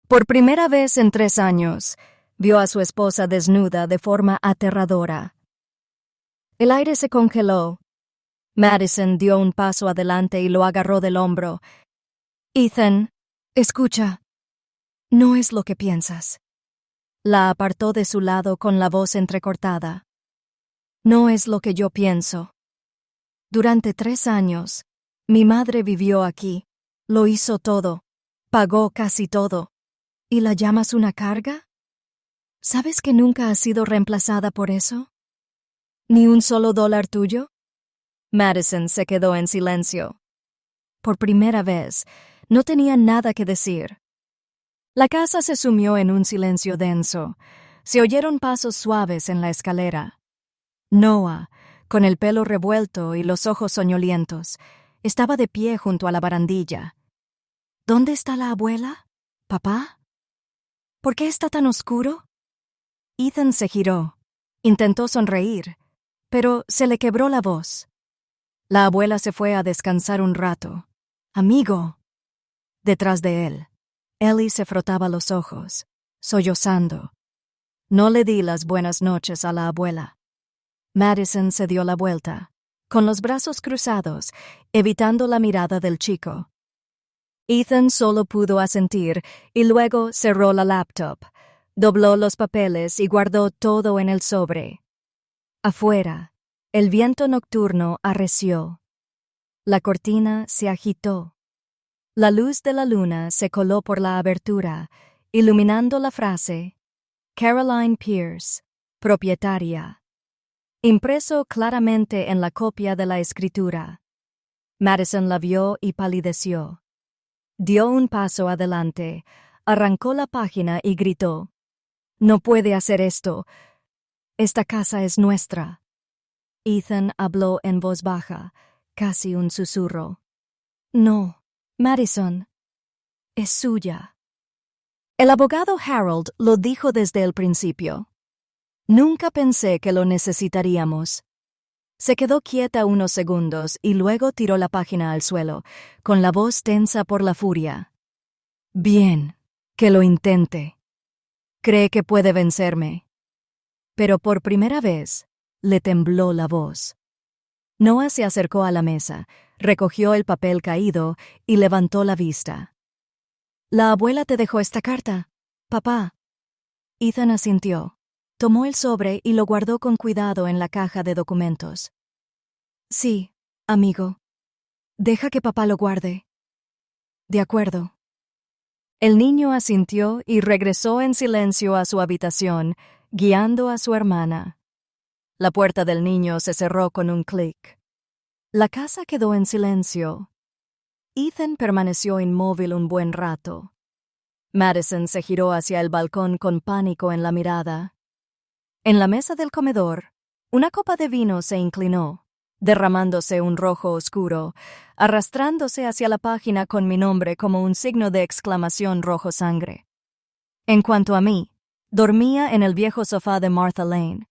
Por primera vez en 3 años, vio a su esposa desnuda de forma aterradora. El aire se congeló. Madison dio un paso adelante y lo agarró del hombro. «Ethan, escucha. No es lo que piensas». La apartó de su lado con la voz entrecortada. «No es lo que yo pienso. Durante 3 años, mi madre vivió aquí, lo hizo todo, pagó casi todo. ¿Y la llamas una carga? ¿Sabes que nunca ha sido reemplazada por eso? ¿Ni un solo dólar tuyo?» Madison se quedó en silencio. Por primera vez, no tenía nada que decir. La casa se sumió en un silencio denso. Se oyeron pasos suaves en la escalera. Noah, con el pelo revuelto y los ojos soñolientos, estaba de pie junto a la barandilla. ¿Dónde está la abuela? ¿Papá? ¿Por qué está tan oscuro? Ethan se giró. Intentó sonreír, pero se le quebró la voz. La abuela se fue a descansar un rato. «Amigo». Detrás de él, Ellie se frotaba los ojos, sollozando. No le di las buenas noches a la abuela. Madison se dio la vuelta, con los brazos cruzados, evitando la mirada del chico. Ethan solo pudo asentir y luego cerró la laptop, dobló los papeles y guardó todo en el sobre. Afuera, el viento nocturno arreció. La cortina se agitó. La luz de la luna se coló por la abertura, iluminando la frase: Caroline Pierce, propietaria. impreso claramente en la copia de la escritura. Madison la vio y palideció. Dio un paso adelante, arrancó la página y gritó: «No puede hacer esto. Esta casa es nuestra». Ethan habló en voz baja, casi un susurro. «No, Madison, es suya». El abogado Harold lo dijo desde el principio. Nunca pensé que lo necesitaríamos. Se quedó quieta unos segundos y luego tiró la página al suelo, con la voz tensa por la furia. «Bien, que lo intente. Cree que puede vencerme». Pero por primera vez le tembló la voz. Noah se acercó a la mesa, recogió el papel caído y levantó la vista. «¿La abuela te dejó esta carta, papá?» Ethan asintió. Tomó el sobre y lo guardó con cuidado en la caja de documentos. «Sí, amigo. Deja que papá lo guarde». «De acuerdo». El niño asintió y regresó en silencio a su habitación, guiando a su hermana. La puerta del niño se cerró con un clic. La casa quedó en silencio. Ethan permaneció inmóvil un buen rato. Madison se giró hacia el balcón con pánico en la mirada. En la mesa del comedor, una copa de vino se inclinó, derramándose un rojo oscuro, arrastrándose hacia la página con mi nombre como un signo de exclamación rojo sangre. En cuanto a mí, dormía en el viejo sofá de Martha Lane.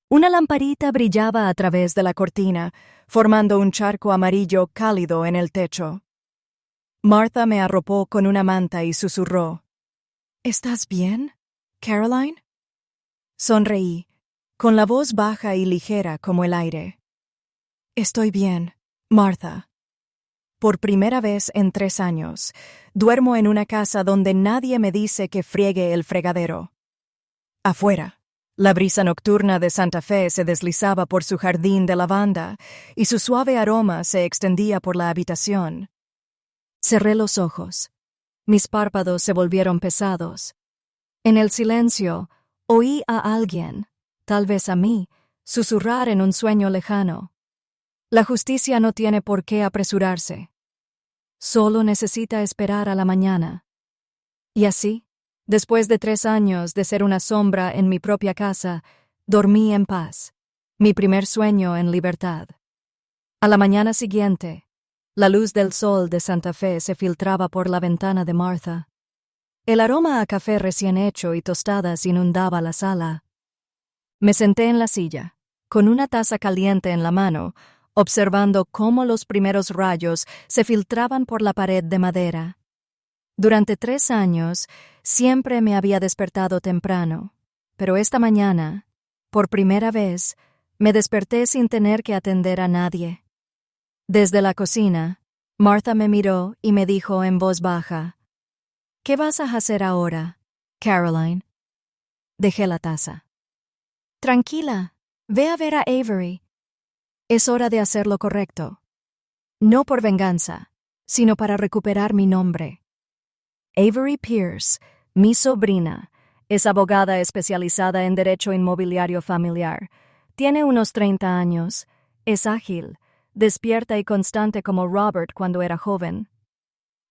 Una lamparita brillaba a través de la cortina, formando un charco amarillo cálido en el techo. Martha me arropó con una manta y susurró: «¿Estás bien, Caroline?» Sonreí, con la voz baja y ligera como el aire. «Estoy bien, Martha. Por primera vez en 3 años, duermo en una casa donde nadie me dice que friegue el fregadero». Afuera, la brisa nocturna de Santa Fe se deslizaba por su jardín de lavanda y su suave aroma se extendía por la habitación. Cerré los ojos. Mis párpados se volvieron pesados. En el silencio, oí a alguien, tal vez a mí, susurrar en un sueño lejano: «La justicia no tiene por qué apresurarse. Solo necesita esperar a la mañana». Y así, después de 3 años de ser una sombra en mi propia casa, dormí en paz, mi primer sueño en libertad. A la mañana siguiente, la luz del sol de Santa Fe se filtraba por la ventana de Martha. El aroma a café recién hecho y tostadas inundaba la sala. Me senté en la silla, con una taza caliente en la mano, observando cómo los primeros rayos se filtraban por la pared de madera. Durante 3 años, siempre me había despertado temprano, pero esta mañana, por primera vez, me desperté sin tener que atender a nadie. Desde la cocina, Martha me miró y me dijo en voz baja: «¿Qué vas a hacer ahora, Caroline?» Dejé la taza. «Tranquila, ve a ver a Avery. Es hora de hacer lo correcto. No por venganza, sino para recuperar mi nombre». Avery Pierce, mi sobrina, es abogada especializada en derecho inmobiliario familiar. Tiene unos 30 años, es ágil, despierta y constante como Robert cuando era joven.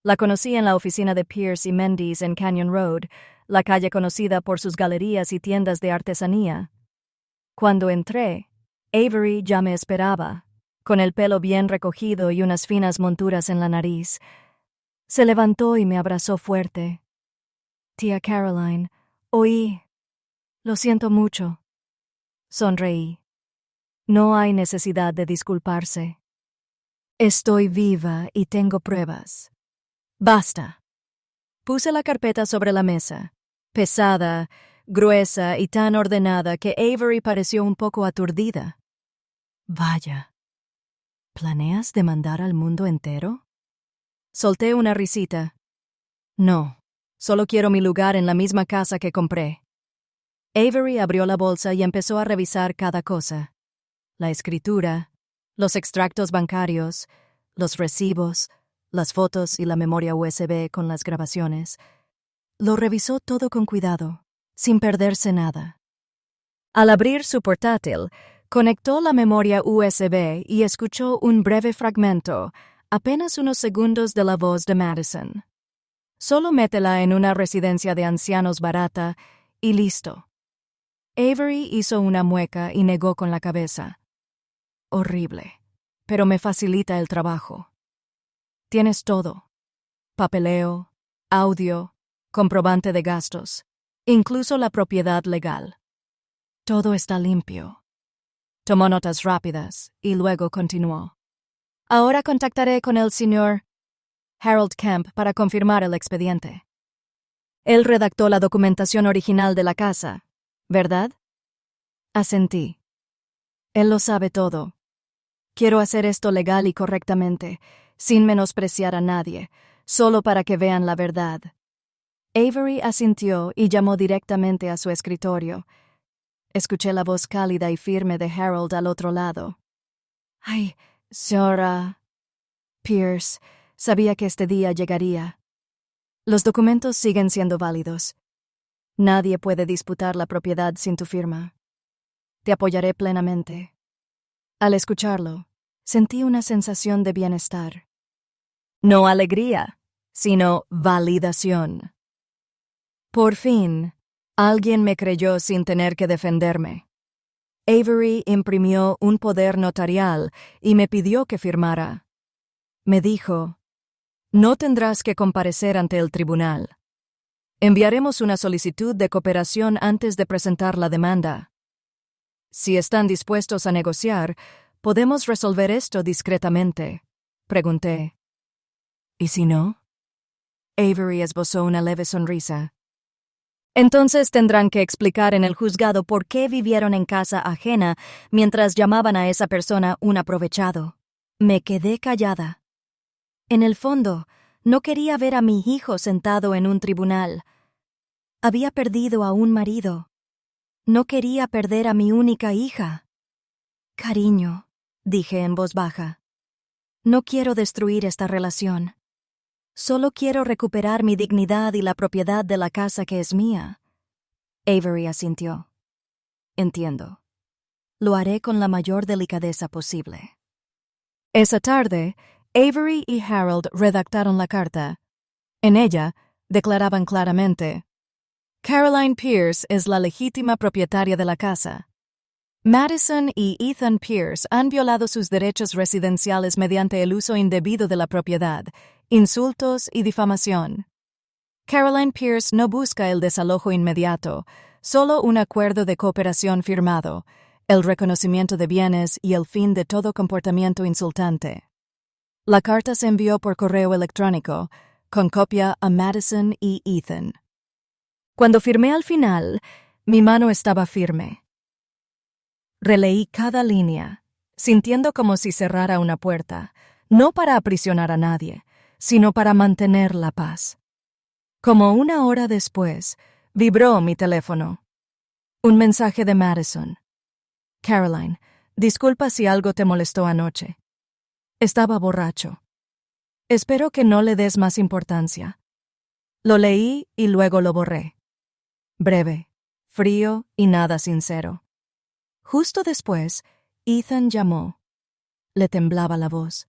La conocí en la oficina de Pierce y Mendes en Canyon Road, la calle conocida por sus galerías y tiendas de artesanía. Cuando entré, Avery ya me esperaba, con el pelo bien recogido y unas finas monturas en la nariz. Se levantó y me abrazó fuerte. «Tía Caroline, oí. Lo siento mucho». Sonreí. No hay necesidad de disculparse. Estoy viva y tengo pruebas. Basta. Puse la carpeta sobre la mesa, pesada, gruesa y tan ordenada que Avery pareció un poco aturdida. «Vaya. ¿Planeas demandar al mundo entero?» Solté una risita. «No, solo quiero mi lugar en la misma casa que compré». Avery abrió la bolsa y empezó a revisar cada cosa: la escritura, los extractos bancarios, los recibos, las fotos y la memoria USB con las grabaciones. Lo revisó todo con cuidado, sin perderse nada. Al abrir su portátil, Conectó la memoria USB y escuchó un breve fragmento, apenas unos segundos de la voz de Madison. Solo métela en una residencia de ancianos barata y listo. Avery hizo una mueca y negó con la cabeza. Horrible, pero me facilita el trabajo. Tienes todo. Papeleo, audio, comprobante de gastos, incluso la propiedad legal. Todo está limpio. Tomó notas rápidas y luego continuó. Ahora contactaré con el señor Harold Kemp para confirmar el expediente. Él redactó la documentación original de la casa, ¿verdad? Asentí. Él lo sabe todo. Quiero hacer esto legal y correctamente, sin menospreciar a nadie, solo para que vean la verdad. Avery asintió y llamó directamente a su escritorio. Escuché la voz cálida y firme de Harold al otro lado. Ay, señora Pierce, sabía que este día llegaría. Los documentos siguen siendo válidos. Nadie puede disputar la propiedad sin tu firma. Te apoyaré plenamente. Al escucharlo, sentí una sensación de bienestar. No alegría, sino validación. Por fin, alguien me creyó sin tener que defenderme. Avery imprimió un poder notarial y me pidió que firmara. Me dijo, no tendrás que comparecer ante el tribunal. Enviaremos una solicitud de cooperación antes de presentar la demanda. Si están dispuestos a negociar, ¿podemos resolver esto discretamente?, pregunté. ¿Y si no? Avery esbozó una leve sonrisa. Entonces tendrán que explicar en el juzgado por qué vivieron en casa ajena mientras llamaban a esa persona un aprovechado. Me quedé callada. En el fondo, no quería ver a mi hijo sentado en un tribunal. Había perdido a un marido. No quería perder a mi única hija. Cariño, dije en voz baja. No quiero destruir esta relación. Solo quiero recuperar mi dignidad y la propiedad de la casa que es mía. Avery asintió. Entiendo. Lo haré con la mayor delicadeza posible. Esa tarde, Avery y Harold redactaron la carta. En ella, declaraban claramente: Caroline Pierce es la legítima propietaria de la casa. Madison y Ethan Pierce han violado sus derechos residenciales mediante el uso indebido de la propiedad, insultos y difamación. Caroline Pierce no busca el desalojo inmediato, solo un acuerdo de cooperación firmado, el reconocimiento de bienes y el fin de todo comportamiento insultante. La carta se envió por correo electrónico, con copia a Madison y Ethan. Cuando firmé al final, mi mano estaba firme. Releí cada línea, sintiendo como si cerrara una puerta, no para aprisionar a nadie, sino para mantener la paz. Como una hora después, vibró mi teléfono. Un mensaje de Madison. Caroline, disculpa si algo te molestó anoche. Estaba borracho. Espero que no le des más importancia. Lo leí y luego lo borré. Breve, frío y nada sincero. Justo después, Ethan llamó. Le temblaba la voz.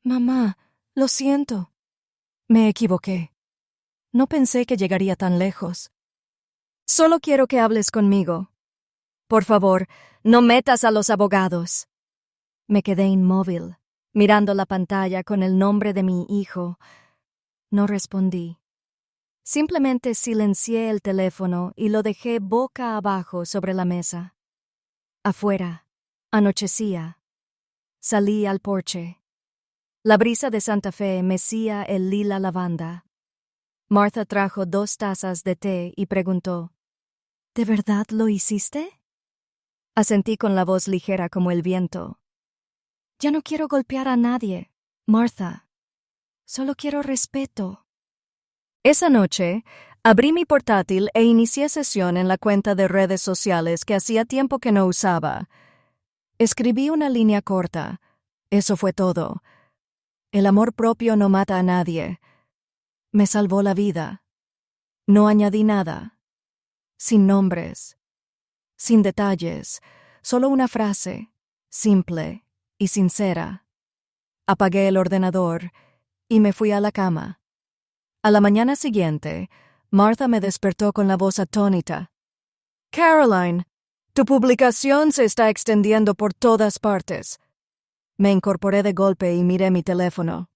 Mamá, lo siento. Me equivoqué. No pensé que llegaría tan lejos. Solo quiero que hables conmigo. Por favor, no metas a los abogados. Me quedé inmóvil, mirando la pantalla con el nombre de mi hijo. No respondí. Simplemente silencié el teléfono y lo dejé boca abajo sobre la mesa. Afuera, anochecía. Salí al porche. La brisa de Santa Fe mecía el lila lavanda. Martha trajo 2 tazas de té y preguntó, ¿de verdad lo hiciste? Asentí con la voz ligera como el viento. Ya no quiero golpear a nadie, Martha. Solo quiero respeto. Esa noche, abrí mi portátil e inicié sesión en la cuenta de redes sociales que hacía tiempo que no usaba. Escribí una línea corta. Eso fue todo. El amor propio no mata a nadie. Me salvó la vida. No añadí nada. Sin nombres. Sin detalles. solo una frase, simple y sincera. Apagué el ordenador y me fui a la cama. A la mañana siguiente, Martha me despertó con la voz atónita. Caroline, tu publicación se está extendiendo por todas partes. Me incorporé de golpe y miré mi teléfono.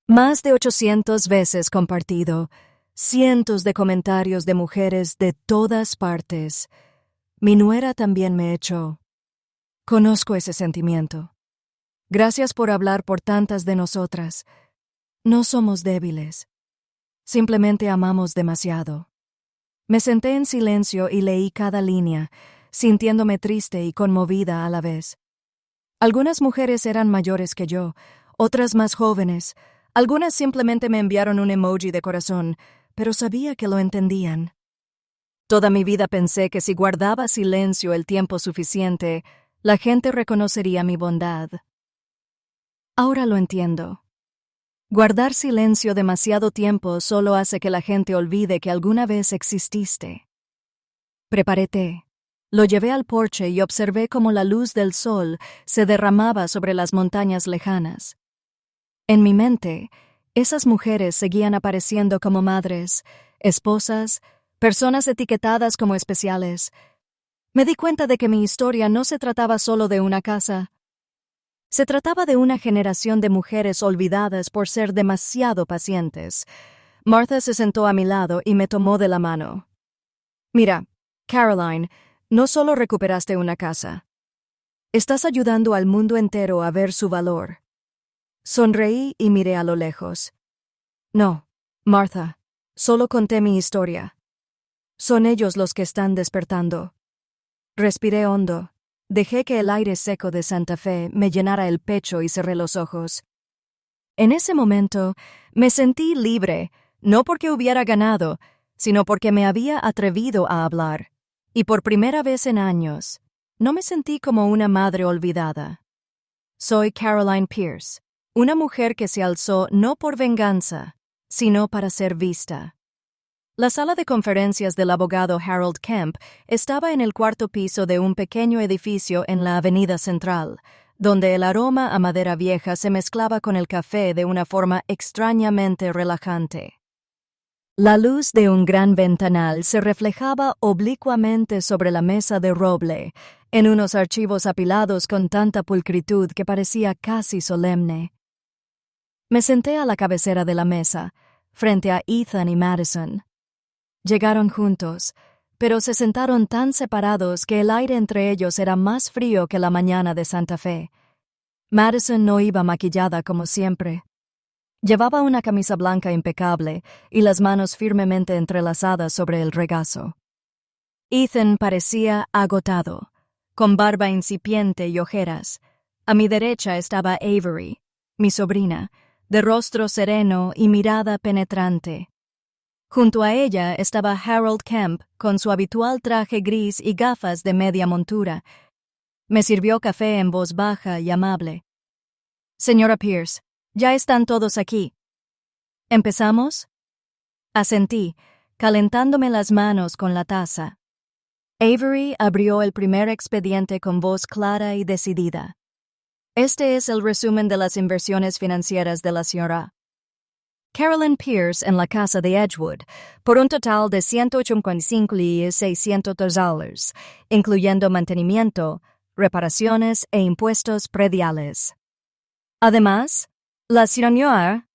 Más de 800 veces compartido, cientos de comentarios de mujeres de todas partes. Mi nuera también me echó. Conozco ese sentimiento. Gracias por hablar por tantas de nosotras. No somos débiles. Simplemente amamos demasiado. Me senté en silencio y leí cada línea, sintiéndome triste y conmovida a la vez. Algunas mujeres eran mayores que yo, otras más jóvenes. Algunas simplemente me enviaron un emoji de corazón, pero sabía que lo entendían. Toda mi vida pensé que si guardaba silencio el tiempo suficiente, la gente reconocería mi bondad. Ahora lo entiendo. Guardar silencio demasiado tiempo solo hace que la gente olvide que alguna vez exististe. Preparé té. Lo llevé al porche y observé cómo la luz del sol se derramaba sobre las montañas lejanas. En mi mente, esas mujeres seguían apareciendo como madres, esposas, personas etiquetadas como especiales. Me di cuenta de que mi historia no se trataba solo de una casa. Se trataba de una generación de mujeres olvidadas por ser demasiado pacientes. Martha se sentó a mi lado y me tomó de la mano. Mira, Caroline, no solo recuperaste una casa. Estás ayudando al mundo entero a ver su valor. Sonreí y miré a lo lejos. No, Martha, solo conté mi historia. Son ellos los que están despertando. Respiré hondo. Dejé que el aire seco de Santa Fe me llenara el pecho y cerré los ojos. En ese momento me sentí libre, no porque hubiera ganado, sino porque me había atrevido a hablar. Y por primera vez en años, no me sentí como una madre olvidada. Soy Caroline Pierce, una mujer que se alzó no por venganza, sino para ser vista. La sala de conferencias del abogado Harold Kemp estaba en el cuarto piso de un pequeño edificio en la Avenida Central, donde el aroma a madera vieja se mezclaba con el café de una forma extrañamente relajante. La luz de un gran ventanal se reflejaba oblicuamente sobre la mesa de roble, en unos archivos apilados con tanta pulcritud que parecía casi solemne. Me senté a la cabecera de la mesa, frente a Ethan y Madison. Llegaron juntos, pero se sentaron tan separados que el aire entre ellos era más frío que la mañana de Santa Fe. Madison no iba maquillada como siempre. Llevaba una camisa blanca impecable y las manos firmemente entrelazadas sobre el regazo. Ethan parecía agotado, con barba incipiente y ojeras. A mi derecha estaba Avery, mi sobrina, de rostro sereno y mirada penetrante. Junto a ella estaba Harold Kemp, con su habitual traje gris y gafas de media montura. Me sirvió café en voz baja y amable. Señora Pierce, ya están todos aquí. ¿Empezamos? Asentí, calentándome las manos con la taza. Avery abrió el primer expediente con voz clara y decidida. Este es el resumen de las inversiones financieras de la señora Carolyn Pierce en la casa de Edgewood, por un total de $185,600, incluyendo mantenimiento, reparaciones e impuestos prediales. Además, la señora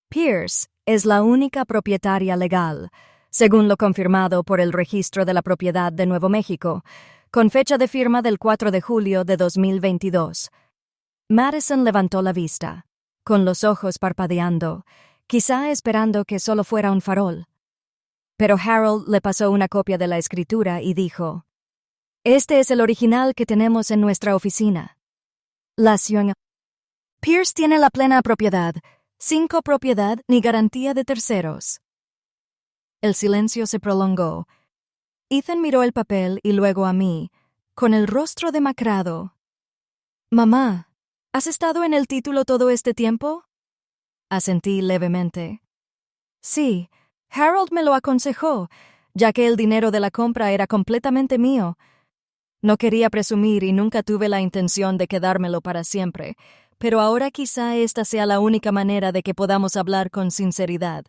Pierce es la única propietaria legal, según lo confirmado por el Registro de la Propiedad de Nuevo México, con fecha de firma del 4 de julio de 2022. Madison levantó la vista, con los ojos parpadeando, quizá esperando que solo fuera un farol. Pero Harold le pasó una copia de la escritura y dijo: «Este es el original que tenemos en nuestra oficina. La señora Pierce tiene la plena propiedad, sin copropiedad ni garantía de terceros». El silencio se prolongó. Ethan miró el papel y luego a mí, con el rostro demacrado. «Mamá, ¿has estado en el título todo este tiempo?» Asentí levemente. «Sí, Harold me lo aconsejó, ya que el dinero de la compra era completamente mío. No quería presumir y nunca tuve la intención de quedármelo para siempre, pero ahora quizá esta sea la única manera de que podamos hablar con sinceridad.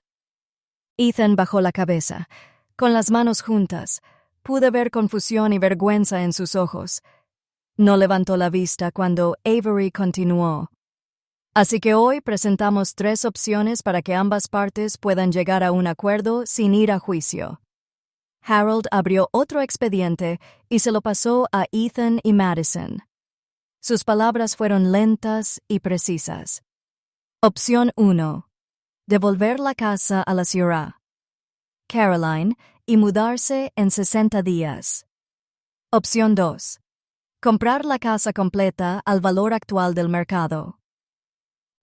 Ethan bajó la cabeza, con las manos juntas. Pude ver confusión y vergüenza en sus ojos. No levantó la vista cuando Avery continuó. Así que hoy presentamos 3 opciones para que ambas partes puedan llegar a un acuerdo sin ir a juicio. Harold abrió otro expediente y se lo pasó a Ethan y Madison. Sus palabras fueron lentas y precisas. Opción 1. Devolver la casa a la señora Caroline y mudarse en 60 días. Opción 2. Comprar la casa completa al valor actual del mercado.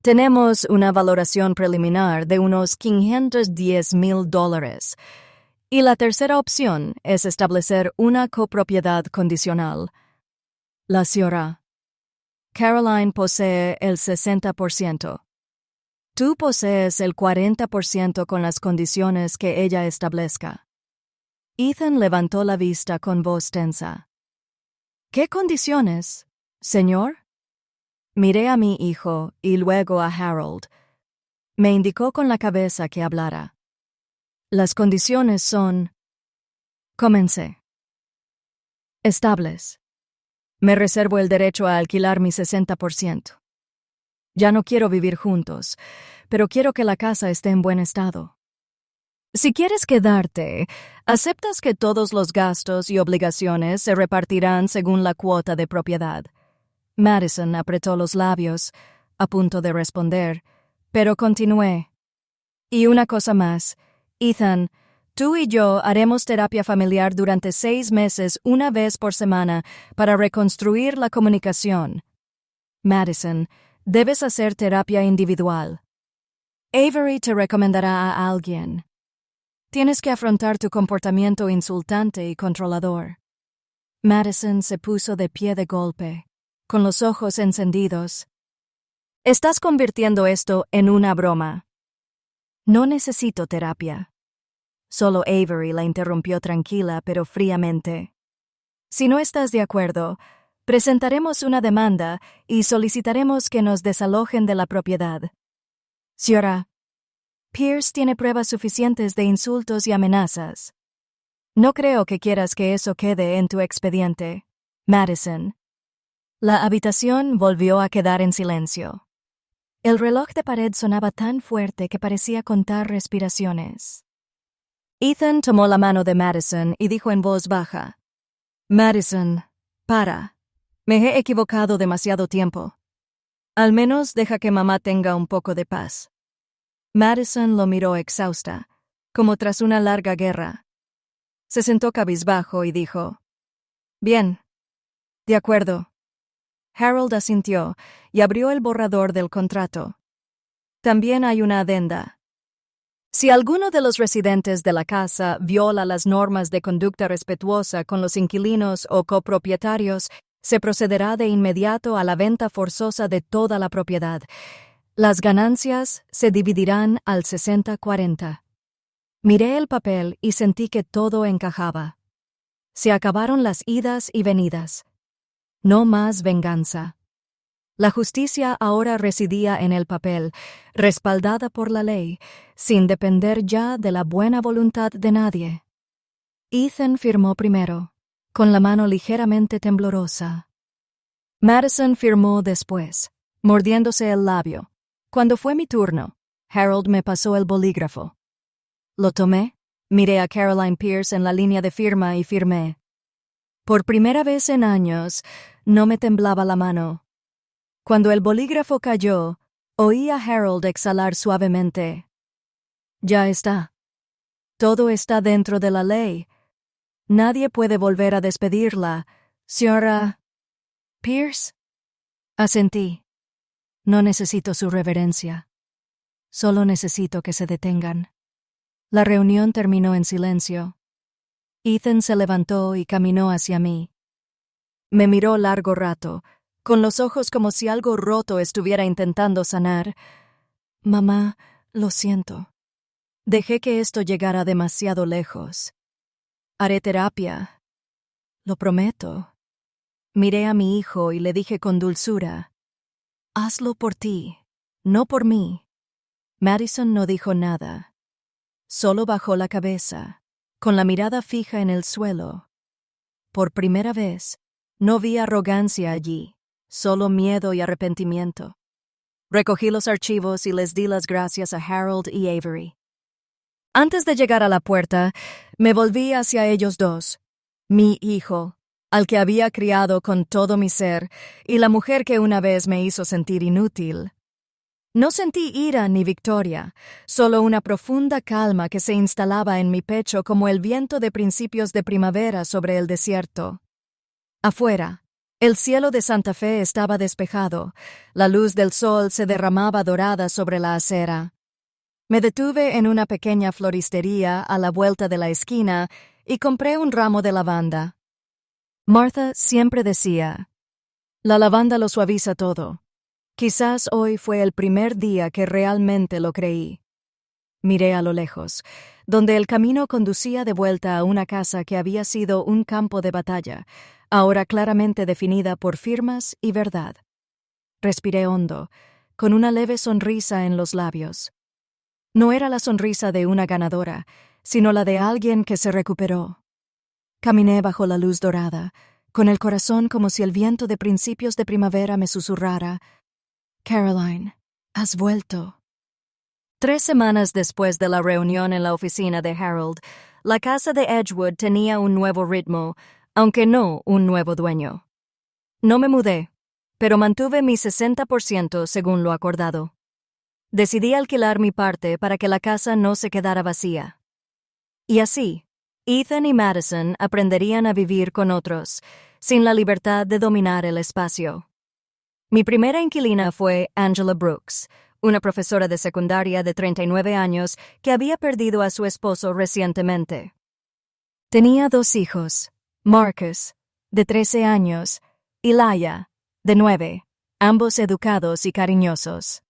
Tenemos una valoración preliminar de unos $510,000. Y la tercera opción es establecer una copropiedad condicional. La señora Caroline posee el 60%. Tú posees el 40% con las condiciones que ella establezca. Ethan levantó la vista con voz tensa. ¿Qué condiciones, señor? Miré a mi hijo y luego a Harold. Me indicó con la cabeza que hablara. Las condiciones son... Comencé. Estables. Me reservo el derecho a alquilar mi 60%. Ya no quiero vivir juntos, pero quiero que la casa esté en buen estado. Si quieres quedarte, aceptas que todos los gastos y obligaciones se repartirán según la cuota de propiedad. Madison apretó los labios, a punto de responder, pero continué. Y una cosa más, Ethan, tú y yo haremos terapia familiar durante 6 meses una vez por semana para reconstruir la comunicación. Madison, debes hacer terapia individual. Avery te recomendará a alguien. Tienes que afrontar tu comportamiento insultante y controlador. Madison se puso de pie de golpe, con los ojos encendidos. Estás convirtiendo esto en una broma. No necesito terapia. Solo Avery la interrumpió tranquila pero fríamente. Si no estás de acuerdo, presentaremos una demanda y solicitaremos que nos desalojen de la propiedad. Señora, Pierce tiene pruebas suficientes de insultos y amenazas. No creo que quieras que eso quede en tu expediente, Madison. La habitación volvió a quedar en silencio. El reloj de pared sonaba tan fuerte que parecía contar respiraciones. Ethan tomó la mano de Madison y dijo en voz baja: Madison, para. Me he equivocado demasiado tiempo. Al menos deja que mamá tenga un poco de paz. Madison lo miró exhausta, como tras una larga guerra. Se sentó cabizbajo y dijo: Bien. De acuerdo. Harold asintió y abrió el borrador del contrato. También hay una adenda. Si alguno de los residentes de la casa viola las normas de conducta respetuosa con los inquilinos o copropietarios, se procederá de inmediato a la venta forzosa de toda la propiedad. Las ganancias se dividirán al 60-40. Miré el papel y sentí que todo encajaba. Se acabaron las idas y venidas. No más venganza. La justicia ahora residía en el papel, respaldada por la ley, sin depender ya de la buena voluntad de nadie. Ethan firmó primero, con la mano ligeramente temblorosa. Madison firmó después, mordiéndose el labio. Cuando fue mi turno, Harold me pasó el bolígrafo. Lo tomé, miré a Caroline Pierce en la línea de firma y firmé. Por primera vez en años, no me temblaba la mano. Cuando el bolígrafo cayó, oí a Harold exhalar suavemente. Ya está. Todo está dentro de la ley. Nadie puede volver a despedirla, señora Pierce. Asentí. No necesito su reverencia. Solo necesito que se detengan. La reunión terminó en silencio. Ethan se levantó y caminó hacia mí. Me miró largo rato, con los ojos como si algo roto estuviera intentando sanar. Mamá, lo siento. Dejé que esto llegara demasiado lejos. Haré terapia. Lo prometo. Miré a mi hijo y le dije con dulzura, «Hazlo por ti, no por mí». Madison no dijo nada. Solo bajó la cabeza, con la mirada fija en el suelo. Por primera vez, no vi arrogancia allí, solo miedo y arrepentimiento. Recogí los archivos y les di las gracias a Harold y Avery. Antes de llegar a la puerta, me volví hacia ellos dos, mi hijo, al que había criado con todo mi ser, y la mujer que una vez me hizo sentir inútil. No sentí ira ni victoria, solo una profunda calma que se instalaba en mi pecho como el viento de principios de primavera sobre el desierto. Afuera, el cielo de Santa Fe estaba despejado, la luz del sol se derramaba dorada sobre la acera. Me detuve en una pequeña floristería a la vuelta de la esquina y compré un ramo de lavanda. Martha siempre decía, «La lavanda lo suaviza todo». Quizás hoy fue el primer día que realmente lo creí. Miré a lo lejos, donde el camino conducía de vuelta a una casa que había sido un campo de batalla, ahora claramente definida por firmas y verdad. Respiré hondo, con una leve sonrisa en los labios. No era la sonrisa de una ganadora, sino la de alguien que se recuperó. Caminé bajo la luz dorada, con el corazón como si el viento de principios de primavera me susurrara, «Caroline, has vuelto». 3 semanas después de la reunión en la oficina de Harold, la casa de Edgewood tenía un nuevo ritmo, aunque no un nuevo dueño. No me mudé, pero mantuve mi 60% según lo acordado. Decidí alquilar mi parte para que la casa no se quedara vacía. Y así, Ethan y Madison aprenderían a vivir con otros, sin la libertad de dominar el espacio. Mi primera inquilina fue Angela Brooks, una profesora de secundaria de 39 años que había perdido a su esposo recientemente. Tenía 2 hijos, Marcus, de 13 años, y Laia, de 9, ambos educados y cariñosos.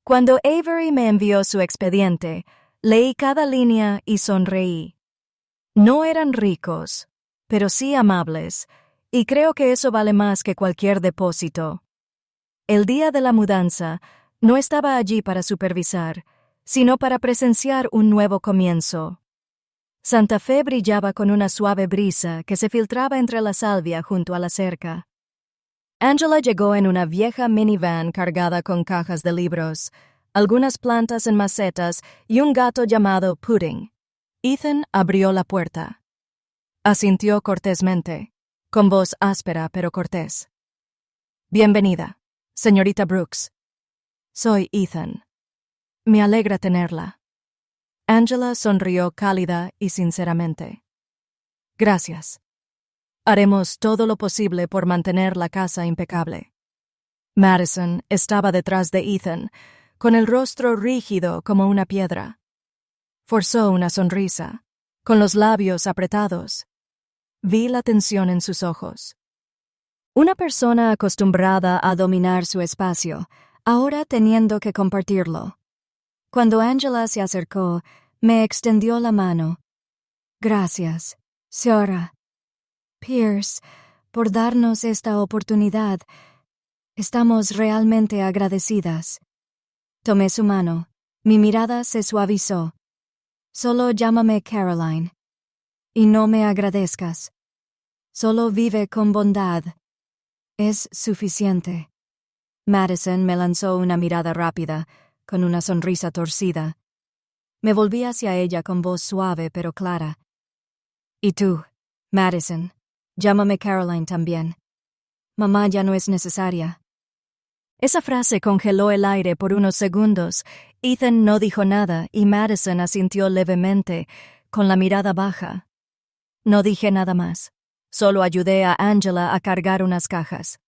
Cuando Avery me envió su expediente, leí cada línea y sonreí. No eran ricos, pero sí amables, y creo que eso vale más que cualquier depósito. El día de la mudanza, no estaba allí para supervisar, sino para presenciar un nuevo comienzo. Santa Fe brillaba con una suave brisa que se filtraba entre la salvia junto a la cerca. Angela llegó en una vieja minivan cargada con cajas de libros, algunas plantas en macetas y un gato llamado Pudding. Ethan abrió la puerta. Asintió cortésmente, con voz áspera pero cortés. «Bienvenida, señorita Brooks. Soy Ethan. Me alegra tenerla». Angela sonrió cálida y sinceramente. «Gracias. Haremos todo lo posible por mantener la casa impecable». Madison estaba detrás de Ethan, con el rostro rígido como una piedra. Forzó una sonrisa, con los labios apretados. Vi la tensión en sus ojos. Una persona acostumbrada a dominar su espacio, ahora teniendo que compartirlo. Cuando Angela se acercó, me extendió la mano. «Gracias, señora Pierce, por darnos esta oportunidad. Estamos realmente agradecidas». Tomé su mano. Mi mirada se suavizó. «Solo llámame Caroline. Y no me agradezcas. Solo vive con bondad. Es suficiente». Madison me lanzó una mirada rápida, con una sonrisa torcida. Me volví hacia ella con voz suave pero clara. «Y tú, Madison, llámame Caroline también. Mamá ya no es necesaria». Esa frase congeló el aire por unos segundos. Ethan no dijo nada y Madison asintió levemente, con la mirada baja. No dije nada más. Solo ayudé a Angela a cargar unas cajas.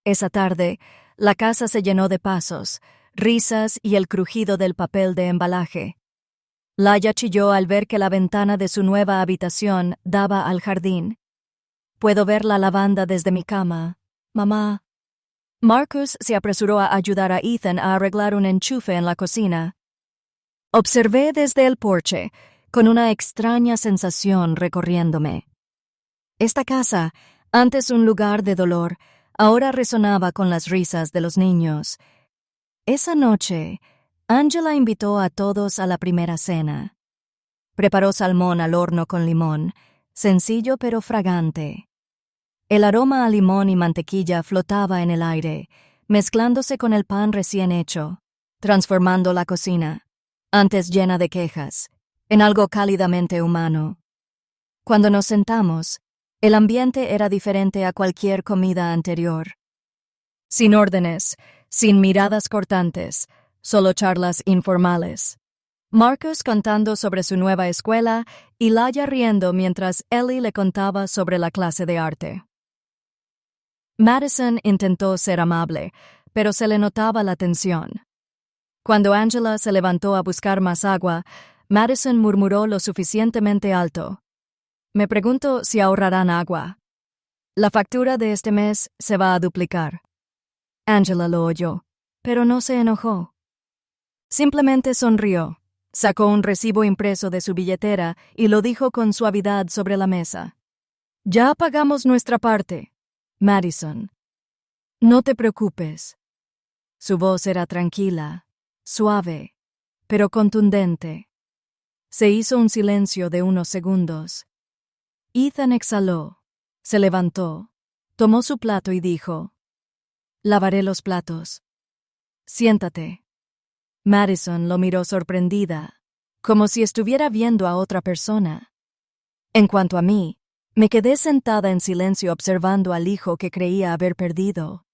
Esa tarde, la casa se llenó de pasos, risas y el crujido del papel de embalaje. Laia chilló al ver que la ventana de su nueva habitación daba al jardín. «Puedo ver la lavanda desde mi cama, mamá». Marcus se apresuró a ayudar a Ethan a arreglar un enchufe en la cocina. Observé desde el porche, con una extraña sensación recorriéndome. Esta casa, Antes un lugar de dolor, ahora resonaba con las risas de los niños. Esa noche, Angela invitó a todos a la primera cena. Preparó salmón al horno con limón, sencillo pero fragante. El aroma a limón y mantequilla flotaba en el aire, mezclándose con el pan recién hecho, transformando la cocina, antes llena de quejas, en algo cálidamente humano. Cuando nos sentamos, el ambiente era diferente a cualquier comida anterior. Sin órdenes, sin miradas cortantes, solo charlas informales. Marcus contando sobre su nueva escuela y Laia riendo mientras Ellie le contaba sobre la clase de arte. Madison intentó ser amable, pero se le notaba la tensión. Cuando Angela se levantó a buscar más agua, Madison murmuró lo suficientemente alto. Me pregunto si ahorrarán agua. La factura de este mes se va a duplicar. Angela lo oyó, pero no se enojó. Simplemente sonrió, sacó un recibo impreso de su billetera y lo dijo con suavidad sobre la mesa. Ya pagamos nuestra parte, Madison. No te preocupes. Su voz era tranquila, suave, pero contundente. Se hizo un silencio de unos segundos. Ethan exhaló, se levantó, tomó su plato y dijo: Lavaré los platos. Siéntate. Madison lo miró sorprendida, como si estuviera viendo a otra persona. En cuanto a mí, me quedé sentada en silencio observando al hijo que creía haber perdido.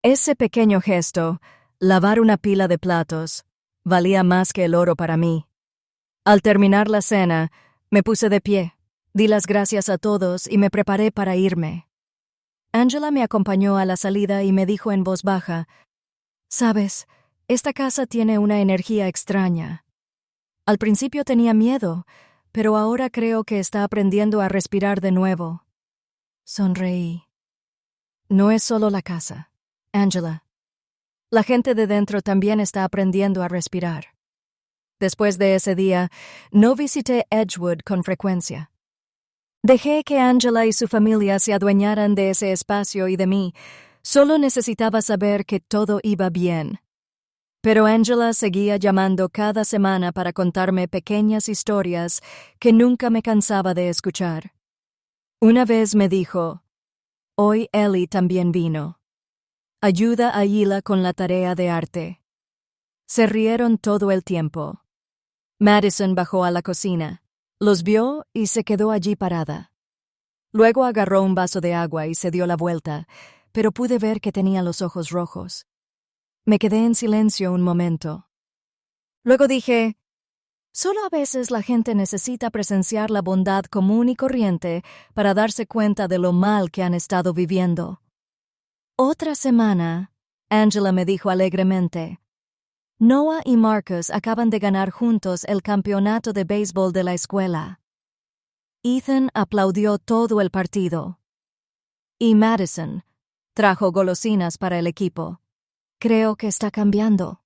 Ese pequeño gesto, lavar una pila de platos, valía más que el oro para mí. Al terminar la cena, me puse de pie, di las gracias a todos y me preparé para irme. Angela me acompañó a la salida y me dijo en voz baja: «Sabes, esta casa tiene una energía extraña. Al principio tenía miedo, pero ahora creo que está aprendiendo a respirar de nuevo». Sonreí. No es solo la casa, Angela. La gente de dentro también está aprendiendo a respirar. Después de ese día, no visité Edgewood con frecuencia. Dejé que Angela y su familia se adueñaran de ese espacio y de mí. Solo necesitaba saber que todo iba bien. Pero Angela seguía llamando cada semana para contarme pequeñas historias que nunca me cansaba de escuchar. Una vez me dijo: «Hoy Ellie también vino. Ayuda a Hila con la tarea de arte». Se rieron todo el tiempo. Madison bajó a la cocina, los vio y se quedó allí parada. Luego agarró un vaso de agua y se dio la vuelta, pero pude ver que tenía los ojos rojos. Me quedé en silencio un momento. Luego dije: «Solo a veces la gente necesita presenciar la bondad común y corriente para darse cuenta de lo mal que han estado viviendo». Otra semana, Angela me dijo alegremente: «Noah y Marcus acaban de ganar juntos el campeonato de béisbol de la escuela». Ethan aplaudió todo el partido. Y Madison trajo golosinas para el equipo. Creo que está cambiando.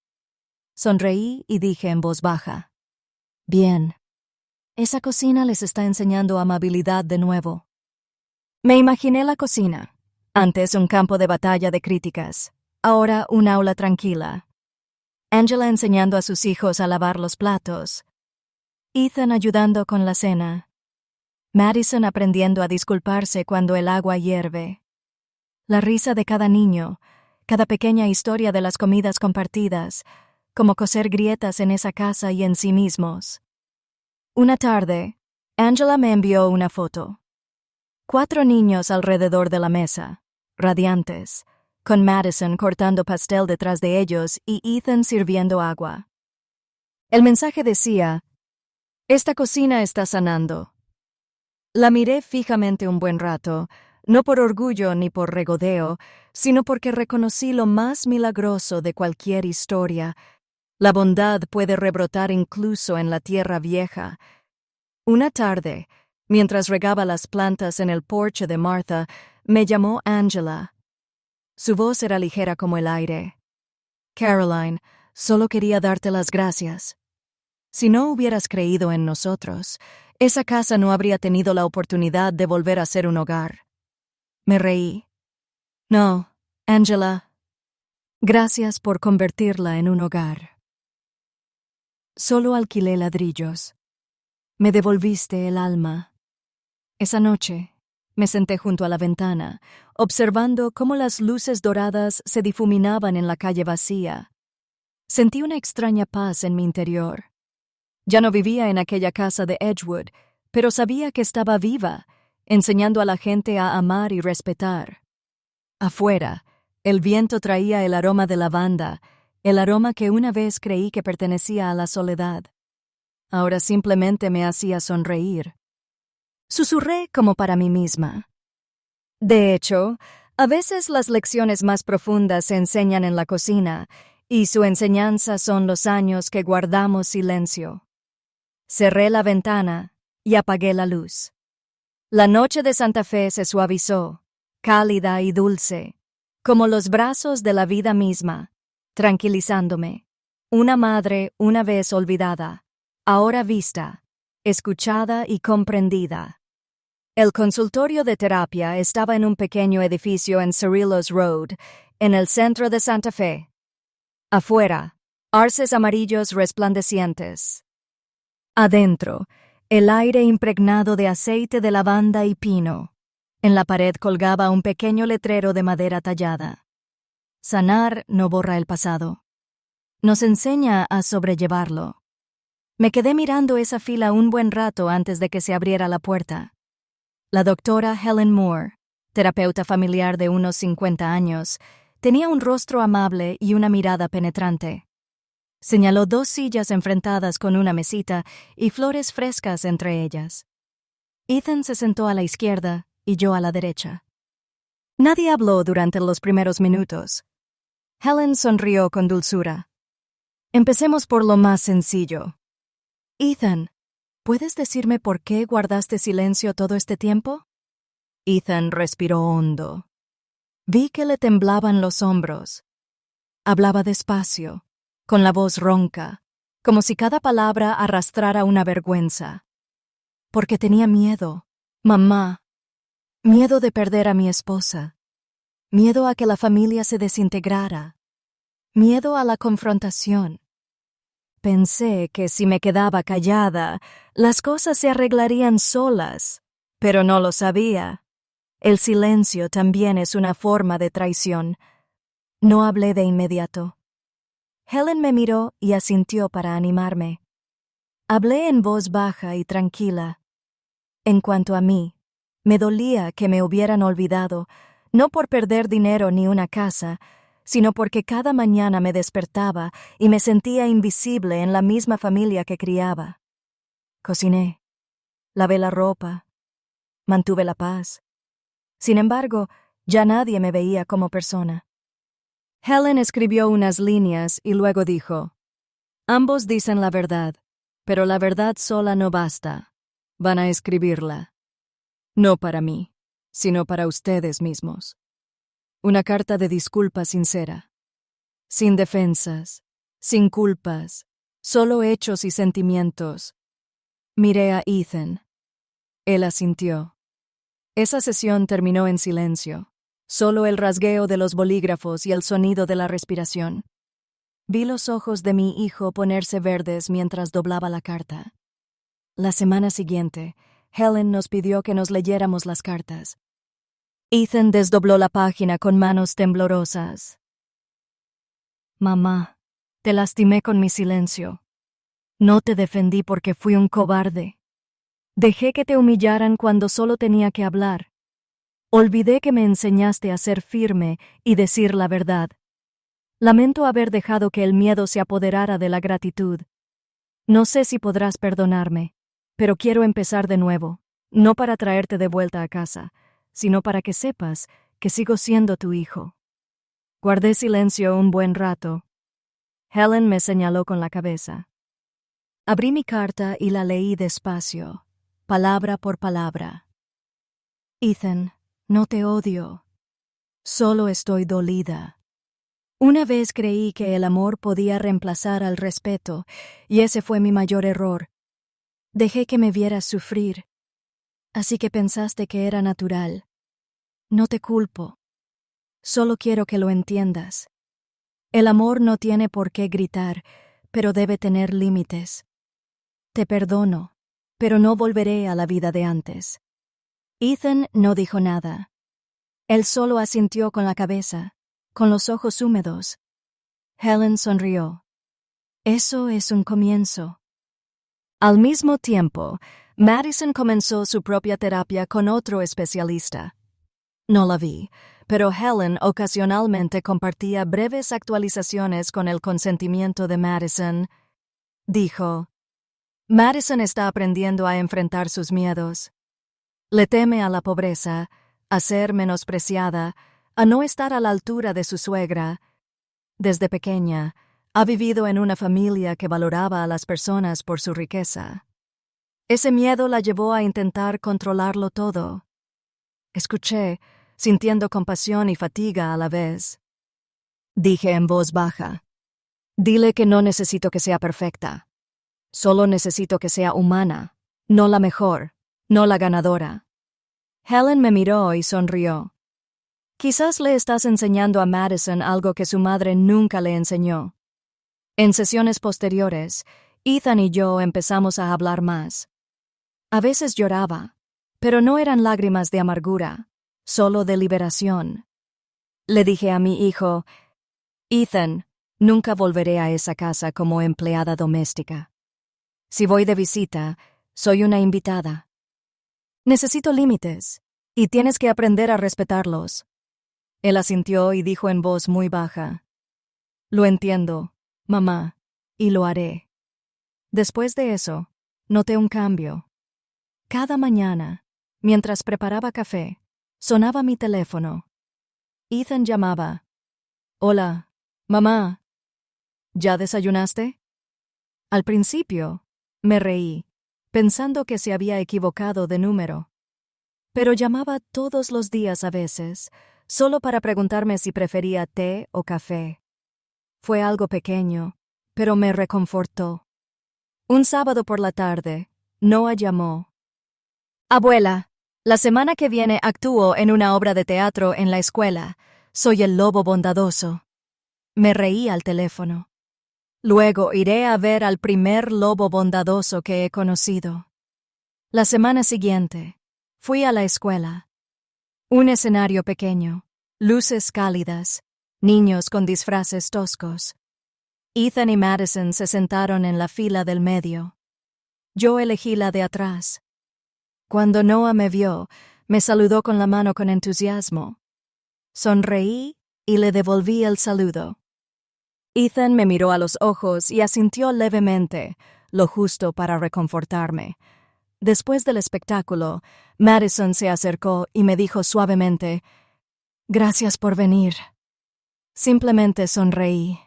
Sonreí y dije en voz baja: «Bien. Esa cocina les está enseñando amabilidad de nuevo». Me imaginé la cocina. Antes un campo de batalla de críticas. Ahora un aula tranquila. Angela enseñando a sus hijos a lavar los platos. Ethan ayudando con la cena. Madison aprendiendo a disculparse cuando el agua hierve. La risa de cada niño, cada pequeña historia de las comidas compartidas, como coser grietas en esa casa y en sí mismos. Una tarde, Angela me envió una foto. 4 niños alrededor de la mesa, radiantes, con Madison cortando pastel detrás de ellos y Ethan sirviendo agua. El mensaje decía: «Esta cocina está sanando». La miré fijamente un buen rato, no por orgullo ni por regodeo, sino porque reconocí lo más milagroso de cualquier historia. La bondad puede rebrotar incluso en la tierra vieja. Una tarde, mientras regaba las plantas en el porche de Martha, me llamó Angela. Su voz era ligera como el aire. «Caroline, solo quería darte las gracias. Si no hubieras creído en nosotros, esa casa no habría tenido la oportunidad de volver a ser un hogar. Me reí. No, Angela. Gracias por convertirla en un hogar. Solo alquilé ladrillos. Me devolviste el alma. Esa noche, me senté junto a la ventana, observando cómo las luces doradas se difuminaban en la calle vacía. Sentí una extraña paz en mi interior. Ya no vivía en aquella casa de Edgewood, pero sabía que estaba viva, enseñando a la gente a amar y respetar. Afuera, el viento traía el aroma de lavanda, el aroma que una vez creí que pertenecía a la soledad. Ahora simplemente me hacía sonreír. Susurré como para mí misma. De hecho, a veces las lecciones más profundas se enseñan en la cocina, y su enseñanza son los años que guardamos silencio. Cerré la ventana y apagué la luz. La noche de Santa Fe se suavizó, cálida y dulce, como los brazos de la vida misma, tranquilizándome. Una madre una vez olvidada, ahora vista, escuchada y comprendida. El consultorio de terapia estaba en un pequeño edificio en Cerrillos Road, en el centro de Santa Fe. Afuera, arces amarillos resplandecientes. Adentro, el aire impregnado de aceite de lavanda y pino. En la pared colgaba un pequeño letrero de madera tallada. Sanar no borra el pasado. Nos enseña a sobrellevarlo. Me quedé mirando esa fila un buen rato antes de que se abriera la puerta. La doctora Helen Moore, terapeuta familiar de unos 50 años, tenía un rostro amable y una mirada penetrante. Señaló 2 sillas enfrentadas con una mesita y flores frescas entre ellas. Ethan se sentó a la izquierda y yo a la derecha. Nadie habló durante los primeros minutos. Helen sonrió con dulzura. Empecemos por lo más sencillo. Ethan, ¿puedes decirme por qué guardaste silencio todo este tiempo? Ethan respiró hondo. Vi que le temblaban los hombros. Hablaba despacio, con la voz ronca, como si cada palabra arrastrara una vergüenza. Porque tenía miedo, mamá. Miedo de perder a mi esposa. Miedo a que la familia se desintegrara. Miedo a la confrontación. Pensé que si me quedaba callada, las cosas se arreglarían solas, pero no lo sabía. El silencio también es una forma de traición. No hablé de inmediato. Helen me miró y asintió para animarme. Hablé en voz baja y tranquila. En cuanto a mí, me dolía que me hubieran olvidado, no por perder dinero ni una casa, sino porque cada mañana me despertaba y me sentía invisible en la misma familia que criaba. Cociné, lavé la ropa, mantuve la paz. Sin embargo, ya nadie me veía como persona. Helen escribió unas líneas y luego dijo: ambos dicen la verdad, pero la verdad sola no basta. Van a escribirla. No para mí, sino para ustedes mismos. Una carta de disculpa sincera. Sin defensas, sin culpas, solo hechos y sentimientos. Miré a Ethan. Él asintió. Esa sesión terminó en silencio, solo el rasgueo de los bolígrafos y el sonido de la respiración. Vi los ojos de mi hijo ponerse verdes mientras doblaba la carta. La semana siguiente, Helen nos pidió que nos leyéramos las cartas. Ethan desdobló la página con manos temblorosas. Mamá, te lastimé con mi silencio. No te defendí porque fui un cobarde. Dejé que te humillaran cuando solo tenía que hablar. Olvidé que me enseñaste a ser firme y decir la verdad. Lamento haber dejado que el miedo se apoderara de la gratitud. No sé si podrás perdonarme, pero quiero empezar de nuevo, no para traerte de vuelta a casa, sino para que sepas que sigo siendo tu hijo. Guardé silencio un buen rato. Helen me señaló con la cabeza. Abrí mi carta y la leí despacio, palabra por palabra. Ethan, no te odio. Solo estoy dolida. Una vez creí que el amor podía reemplazar al respeto, y ese fue mi mayor error. Dejé que me vieras sufrir. Así que pensaste que era natural. No te culpo. Solo quiero que lo entiendas. El amor no tiene por qué gritar, pero debe tener límites. Te perdono, pero no volveré a la vida de antes. Ethan no dijo nada. Él solo asintió con la cabeza, con los ojos húmedos. Helen sonrió. Eso es un comienzo. Al mismo tiempo, Madison comenzó su propia terapia con otro especialista. No la vi, pero Helen ocasionalmente compartía breves actualizaciones con el consentimiento de Madison. Dijo: Madison está aprendiendo a enfrentar sus miedos. Le teme a la pobreza, a ser menospreciada, a no estar a la altura de su suegra. Desde pequeña, ha vivido en una familia que valoraba a las personas por su riqueza. Ese miedo la llevó a intentar controlarlo todo. Escuché, sintiendo compasión y fatiga a la vez. Dije en voz baja: Dile que no necesito que sea perfecta. Solo necesito que sea humana, no la mejor, no la ganadora. Helen me miró y sonrió. Quizás le estás enseñando a Madison algo que su madre nunca le enseñó. En sesiones posteriores, Ethan y yo empezamos a hablar más. A veces lloraba, pero no eran lágrimas de amargura, solo de liberación. Le dije a mi hijo: Ethan, nunca volveré a esa casa como empleada doméstica. Si voy de visita, soy una invitada. Necesito límites, y tienes que aprender a respetarlos. Él asintió y dijo en voz muy baja: Lo entiendo, mamá, y lo haré. Después de eso, noté un cambio. Cada mañana, mientras preparaba café, sonaba mi teléfono. Ethan llamaba. Hola, mamá. ¿Ya desayunaste? Al principio, me reí, pensando que se había equivocado de número. Pero llamaba todos los días a veces, solo para preguntarme si prefería té o café. Fue algo pequeño, pero me reconfortó. Un sábado por la tarde, Noah llamó. Abuela, la semana que viene actúo en una obra de teatro en la escuela. Soy el lobo bondadoso. Me reí al teléfono. Luego iré a ver al primer lobo bondadoso que he conocido. La semana siguiente, fui a la escuela. Un escenario pequeño, luces cálidas, niños con disfraces toscos. Ethan y Madison se sentaron en la fila del medio. Yo elegí la de atrás. Cuando Noah me vio, me saludó con la mano con entusiasmo. Sonreí y le devolví el saludo. Ethan me miró a los ojos y asintió levemente, lo justo para reconfortarme. Después del espectáculo, Madison se acercó y me dijo suavemente: Gracias por venir. Simplemente sonreí.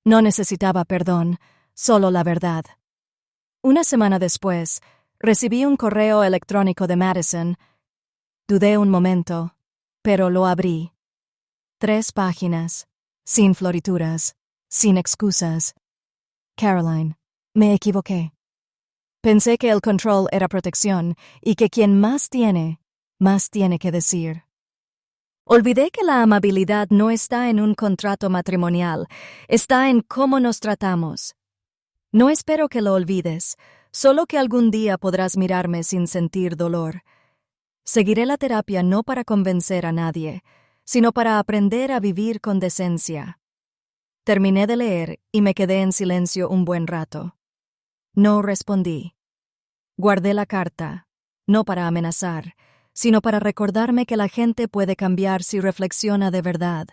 No necesitaba perdón, solo la verdad. Una semana después, recibí un correo electrónico de Madison. Dudé un momento, pero lo abrí. 3 páginas, sin florituras, sin excusas. Caroline, me equivoqué. Pensé que el control era protección y que quien más tiene que decir. Olvidé que la amabilidad no está en un contrato matrimonial, está en cómo nos tratamos. No espero que lo olvides, solo que algún día podrás mirarme sin sentir dolor. Seguiré la terapia no para convencer a nadie, sino para aprender a vivir con decencia. Terminé de leer y me quedé en silencio un buen rato. No respondí. Guardé la carta, no para amenazar, sino para recordarme que la gente puede cambiar si reflexiona de verdad.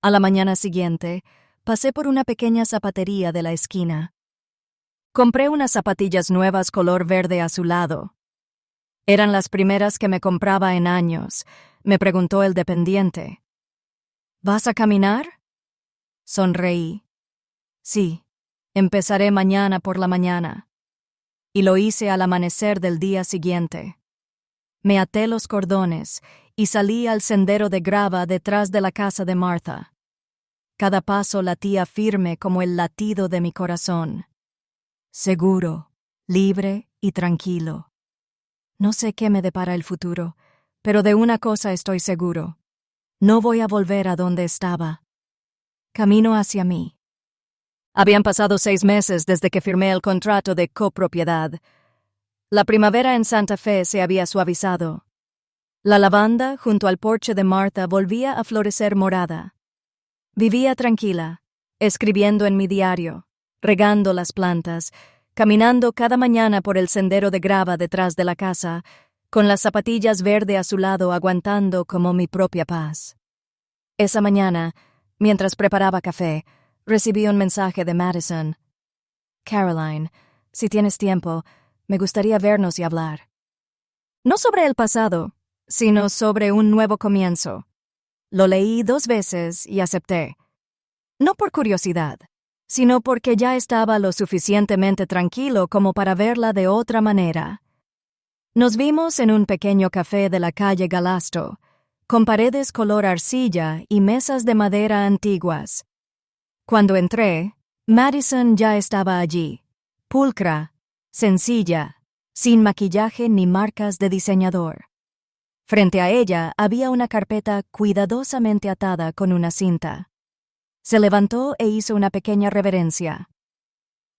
A la mañana siguiente, pasé por una pequeña zapatería de la esquina. Compré unas zapatillas nuevas color verde azulado. Eran las primeras que me compraba en años, me preguntó el dependiente. ¿Vas a caminar? Sonreí. Sí, empezaré mañana por la mañana. Y lo hice al amanecer del día siguiente. Me até los cordones y salí al sendero de grava detrás de la casa de Martha. Cada paso latía firme como el latido de mi corazón. Seguro, libre y tranquilo. No sé qué me depara el futuro, pero de una cosa estoy seguro. No voy a volver a donde estaba. Camino hacia mí. Habían pasado 6 meses desde que firmé el contrato de copropiedad. La primavera en Santa Fe se había suavizado. La lavanda junto al porche de Martha volvía a florecer morada. Vivía tranquila, escribiendo en mi diario, regando las plantas, caminando cada mañana por el sendero de grava detrás de la casa, con las zapatillas verde a su lado aguantando como mi propia paz. Esa mañana, mientras preparaba café, recibí un mensaje de Madison. Caroline, si tienes tiempo, me gustaría vernos y hablar. No sobre el pasado, sino sobre un nuevo comienzo. Lo leí 2 veces y acepté. No por curiosidad, sino porque ya estaba lo suficientemente tranquilo como para verla de otra manera. Nos vimos en un pequeño café de la calle Galasto, con paredes color arcilla y mesas de madera antiguas. Cuando entré, Madison ya estaba allí, pulcra, sencilla, sin maquillaje ni marcas de diseñador. Frente a ella había una carpeta cuidadosamente atada con una cinta. Se levantó e hizo una pequeña reverencia.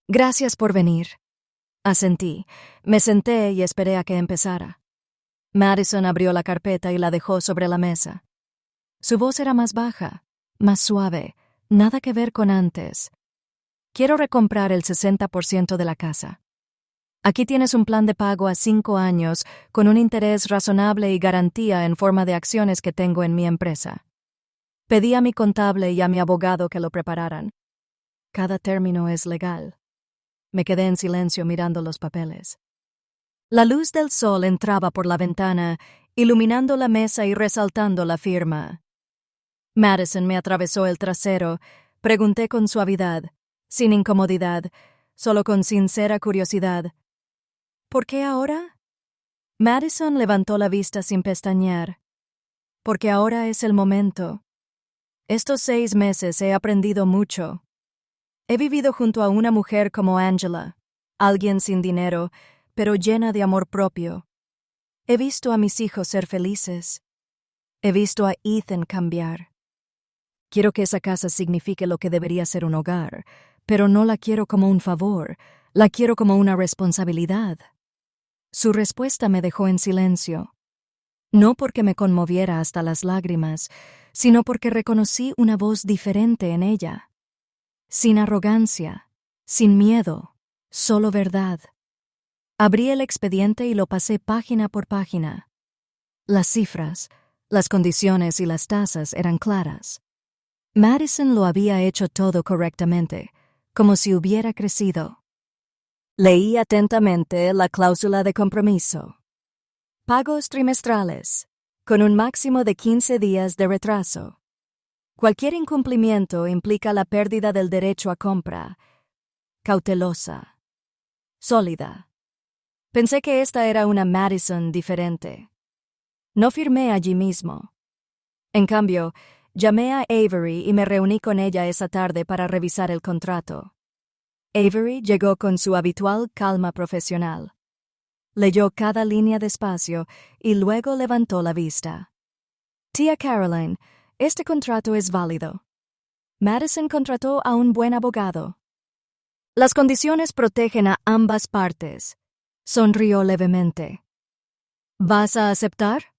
«Gracias por venir», asentí. Me senté y esperé a que empezara. Madison abrió la carpeta y la dejó sobre la mesa. Su voz era más baja, más suave, nada que ver con antes. «Quiero recomprar el 60% de la casa. Aquí tienes un plan de pago a 5 años con un interés razonable y garantía en forma de acciones que tengo en mi empresa». Pedí a mi contable y a mi abogado que lo prepararan. Cada término es legal. Me quedé en silencio mirando los papeles. La luz del sol entraba por la ventana, iluminando la mesa y resaltando la firma. Madison me atravesó el trasero. Pregunté con suavidad, sin incomodidad, solo con sincera curiosidad. ¿Por qué ahora? Madison levantó la vista sin pestañear. Porque ahora es el momento. Estos 6 meses he aprendido mucho. He vivido junto a una mujer como Angela, alguien sin dinero, pero llena de amor propio. He visto a mis hijos ser felices. He visto a Ethan cambiar. Quiero que esa casa signifique lo que debería ser un hogar, pero no la quiero como un favor, la quiero como una responsabilidad. Su respuesta me dejó en silencio. No porque me conmoviera hasta las lágrimas, sino porque reconocí una voz diferente en ella. Sin arrogancia, sin miedo, solo verdad. Abrí el expediente y lo pasé página por página. Las cifras, las condiciones y las tasas eran claras. Madison lo había hecho todo correctamente, como si hubiera crecido. Leí atentamente la cláusula de compromiso. Pagos trimestrales, con un máximo de 15 días de retraso. Cualquier incumplimiento implica la pérdida del derecho a compra. Cautelosa. Sólida. Pensé que esta era una Madison diferente. No firmé allí mismo. En cambio, llamé a Avery y me reuní con ella esa tarde para revisar el contrato. Avery llegó con su habitual calma profesional. Leyó cada línea despacio y luego levantó la vista. «Tía Caroline, este contrato es válido. Madison contrató a un buen abogado. Las condiciones protegen a ambas partes». Sonrió levemente. «¿Vas a aceptar?»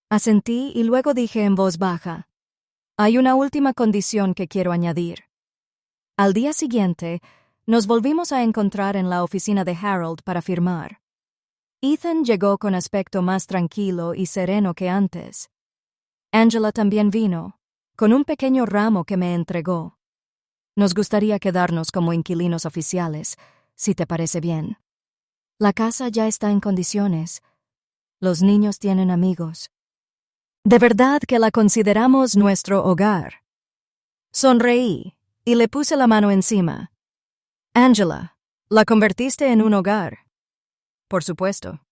Asentí y luego dije en voz baja. «Hay una última condición que quiero añadir». Al día siguiente, nos volvimos a encontrar en la oficina de Harold para firmar. Ethan llegó con aspecto más tranquilo y sereno que antes. Angela también vino, con un pequeño ramo que me entregó. «Nos gustaría quedarnos como inquilinos oficiales, si te parece bien. La casa ya está en condiciones. Los niños tienen amigos. De verdad que la consideramos nuestro hogar». Sonreí y le puse la mano encima. «Angela, ¿la convertiste en un hogar?» «Por supuesto».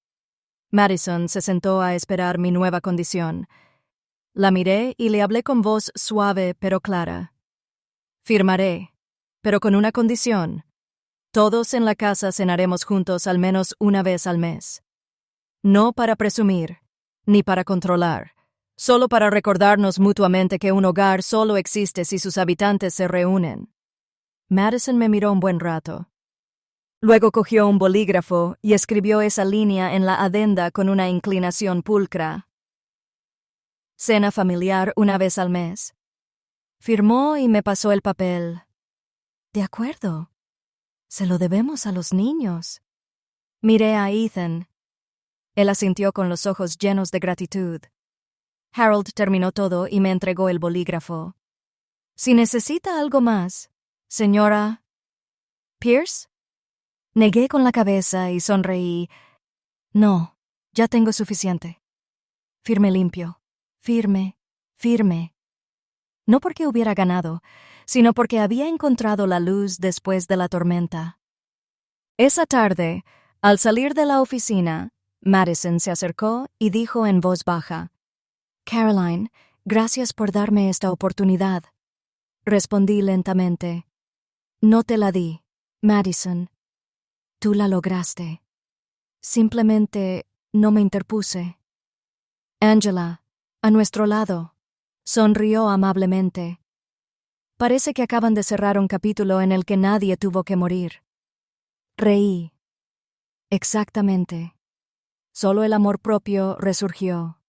Madison se sentó a esperar mi nueva condición. La miré y le hablé con voz suave pero clara. «Firmaré, pero con una condición. Todos en la casa cenaremos juntos al menos una vez al mes. No para presumir, ni para controlar, solo para recordarnos mutuamente que un hogar solo existe si sus habitantes se reúnen. Madison me miró un buen rato. Luego cogió un bolígrafo y escribió esa línea en la adenda con una inclinación pulcra. Cena familiar una vez al mes. Firmó y me pasó el papel. De acuerdo. Se lo debemos a los niños. Miré a Ethan. Él asintió con los ojos llenos de gratitud. Harold terminó todo y me entregó el bolígrafo. Si necesita algo más, señora Pierce. Negué con la cabeza y sonreí. No, ya tengo suficiente. Firme limpio. Firme, firme. No porque hubiera ganado, sino porque había encontrado la luz después de la tormenta. Esa tarde, al salir de la oficina, Madison se acercó y dijo en voz baja: «Caroline, gracias por darme esta oportunidad». Respondí lentamente: «No te la di, Madison. Tú la lograste. Simplemente no me interpuse». Angela, a nuestro lado, sonrió amablemente. Parece que acaban de cerrar un capítulo en el que nadie tuvo que morir. Reí. Exactamente. Solo el amor propio resurgió.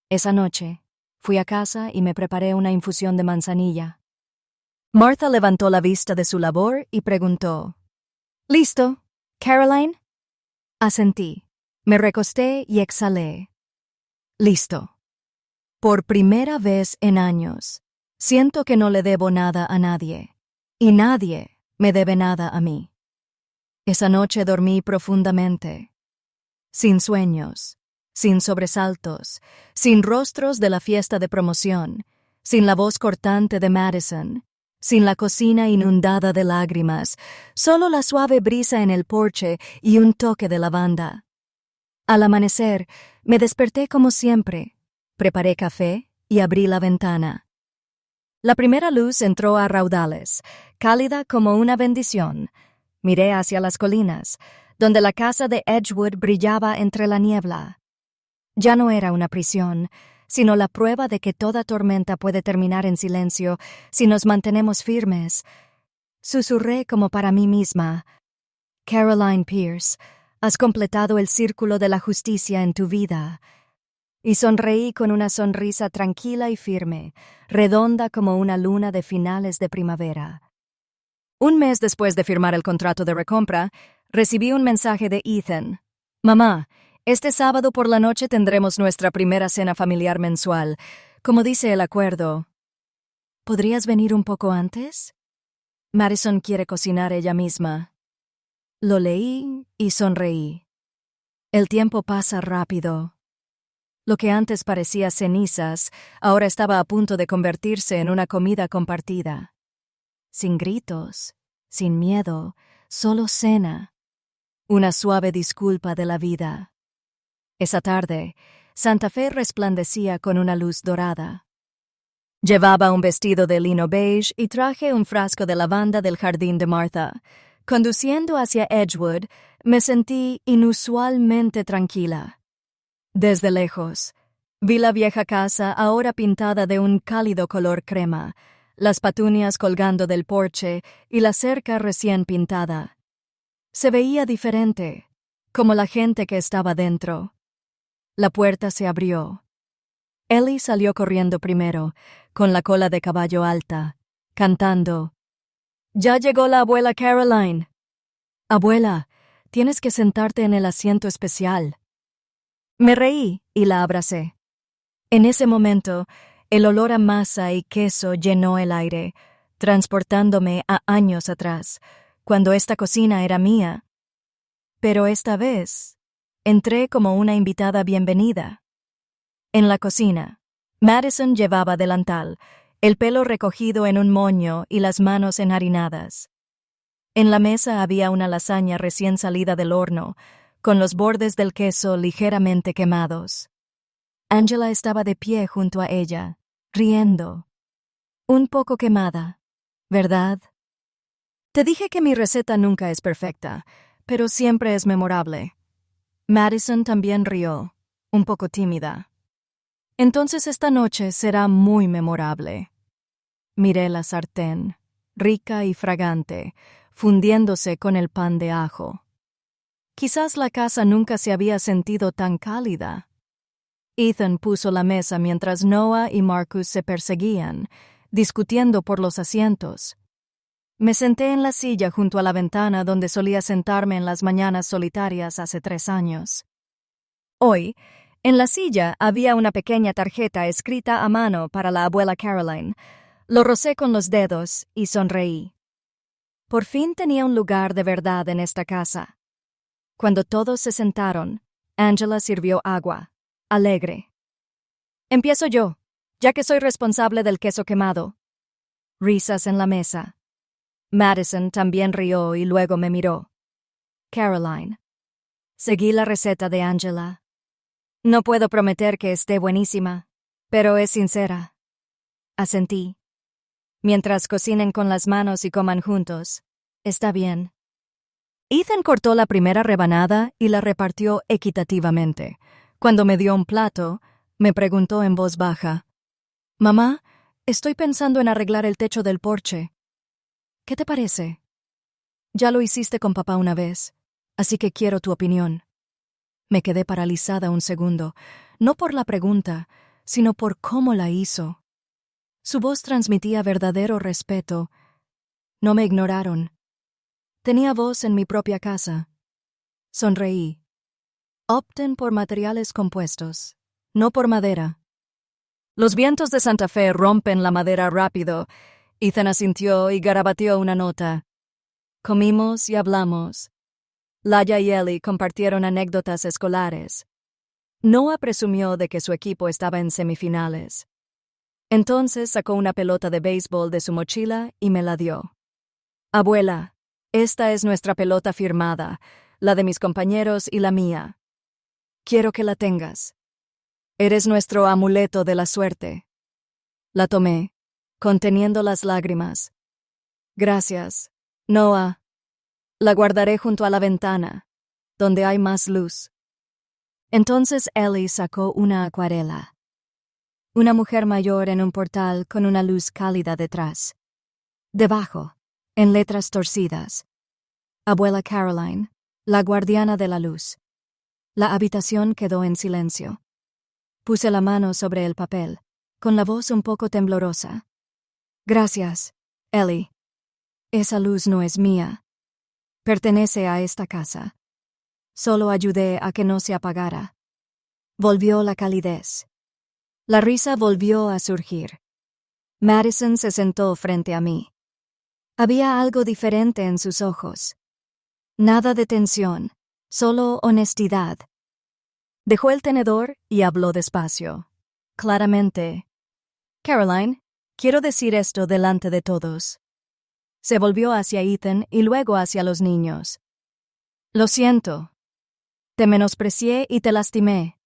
Esa noche, fui a casa y me preparé una infusión de manzanilla. Martha levantó la vista de su labor y preguntó: «¿Listo, Caroline?» Asentí. Me recosté y exhalé. Listo. Por primera vez en años, siento que no le debo nada a nadie, y nadie me debe nada a mí. Esa noche dormí profundamente, sin sueños, sin sobresaltos, sin rostros de la fiesta de promoción, sin la voz cortante de Madison, sin la cocina inundada de lágrimas, solo la suave brisa en el porche y un toque de lavanda. Al amanecer, me desperté como siempre. Preparé café y abrí la ventana. La primera luz entró a raudales, cálida como una bendición. Miré hacia las colinas, donde la casa de Edgewood brillaba entre la niebla. Ya no era una prisión, sino la prueba de que toda tormenta puede terminar en silencio si nos mantenemos firmes. Susurré como para mí misma: «Caroline Pierce, has completado el círculo de la justicia en tu vida». Y sonreí con una sonrisa tranquila y firme, redonda como una luna de finales de primavera. Un mes después de firmar el contrato de recompra, recibí un mensaje de Ethan. «Mamá, este sábado por la noche tendremos nuestra primera cena familiar mensual. Como dice el acuerdo, ¿podrías venir un poco antes? Madison quiere cocinar ella misma». Lo leí y sonreí. El tiempo pasa rápido. Lo que antes parecía cenizas, ahora estaba a punto de convertirse en una comida compartida. Sin gritos, sin miedo, solo cena. Una suave disculpa de la vida. Esa tarde, Santa Fe resplandecía con una luz dorada. Llevaba un vestido de lino beige y traje un frasco de lavanda del jardín de Martha. Conduciendo hacia Edgewood, me sentí inusualmente tranquila. Desde lejos, vi la vieja casa ahora pintada de un cálido color crema, las petunias colgando del porche y la cerca recién pintada. Se veía diferente, como la gente que estaba dentro. La puerta se abrió. Ellie salió corriendo primero, con la cola de caballo alta, cantando: «Ya llegó la abuela Caroline». «Abuela, tienes que sentarte en el asiento especial». Me reí y la abracé. En ese momento, el olor a masa y queso llenó el aire, transportándome a años atrás, cuando esta cocina era mía. Pero esta vez, entré como una invitada bienvenida. En la cocina, Madison llevaba delantal, el pelo recogido en un moño y las manos enharinadas. En la mesa había una lasaña recién salida del horno, con los bordes del queso ligeramente quemados. Angela estaba de pie junto a ella, riendo. Un poco quemada, ¿verdad? Te dije que mi receta nunca es perfecta, pero siempre es memorable. Madison también rió. un poco tímida. Entonces esta noche será muy memorable. Miré la sartén, rica y fragante, fundiéndose con el pan de ajo. Quizás la casa nunca se había sentido tan cálida. Ethan puso la mesa mientras Noah y Marcus se perseguían, discutiendo por los asientos. Me senté en la silla junto a la ventana donde solía sentarme en las mañanas solitarias hace 3 años. Hoy, en la silla había una pequeña tarjeta escrita a mano para la abuela Caroline. Lo rocé con los dedos y sonreí. Por fin tenía un lugar de verdad en esta casa. Cuando todos se sentaron, Angela sirvió agua, alegre. Empiezo yo, ya que soy responsable del queso quemado. Risas en la mesa. Madison también rió y luego me miró. Caroline. Seguí la receta de Angela. No puedo prometer que esté buenísima, pero es sincera. Asentí. Mientras cocinen con las manos y coman juntos, está bien. Ethan cortó la primera rebanada y la repartió equitativamente. Cuando me dio un plato, me preguntó en voz baja: «Mamá, estoy pensando en arreglar el techo del porche. ¿Qué te parece? Ya lo hiciste con papá una vez, así que quiero tu opinión». Me quedé paralizada un segundo, no por la pregunta, sino por cómo la hizo. Su voz transmitía verdadero respeto. No me ignoraron. Tenía voz en mi propia casa. Sonreí. Opten por materiales compuestos, no por madera. Los vientos de Santa Fe rompen la madera rápido. Ethan asintió y garabateó una nota. Comimos y hablamos. Laia y Ellie compartieron anécdotas escolares. Noah presumió de que su equipo estaba en semifinales. Entonces sacó una pelota de béisbol de su mochila y me la dio. «Abuela, esta es nuestra pelota firmada, la de mis compañeros y la mía. Quiero que la tengas. Eres nuestro amuleto de la suerte». La tomé, conteniendo las lágrimas. «Gracias, Noah. La guardaré junto a la ventana, donde hay más luz». Entonces Ellie sacó una acuarela. Una mujer mayor en un portal con una luz cálida detrás. Debajo, en letras torcidas: «Abuela Caroline, la guardiana de la luz». La habitación quedó en silencio. Puse la mano sobre el papel, con la voz un poco temblorosa. «Gracias, Ellie. Esa luz no es mía. Pertenece a esta casa. Solo ayudé a que no se apagara». Volvió la calidez. La risa volvió a surgir. Madison se sentó frente a mí. Había algo diferente en sus ojos. Nada de tensión, solo honestidad. Dejó el tenedor y habló despacio, claramente. «Caroline, quiero decir esto delante de todos». Se volvió hacia Ethan y luego hacia los niños. «Lo siento. Te menosprecié y te lastimé.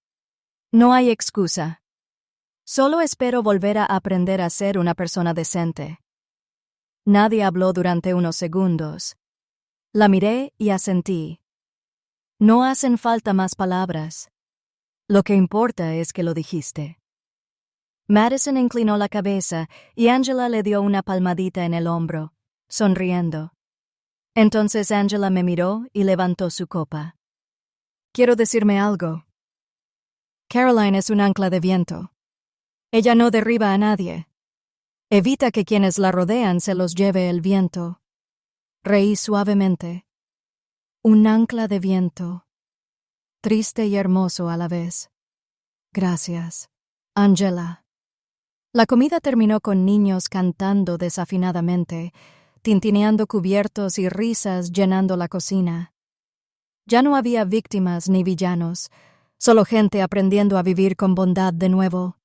No hay excusa. Solo espero volver a aprender a ser una persona decente». Nadie habló durante unos segundos. La miré y asentí. No hacen falta más palabras. Lo que importa es que lo dijiste. Madison inclinó la cabeza y Angela le dio una palmadita en el hombro, sonriendo. Entonces Angela me miró y levantó su copa. «Quiero decirme algo. Caroline es un ancla de viento. Ella no derriba a nadie. Evita que quienes la rodean se los lleve el viento». Reí suavemente. Un ancla de viento. Triste y hermoso a la vez. Gracias, Angela. La comida terminó con niños cantando desafinadamente, tintineando cubiertos y risas llenando la cocina. Ya no había víctimas ni villanos, solo gente aprendiendo a vivir con bondad de nuevo.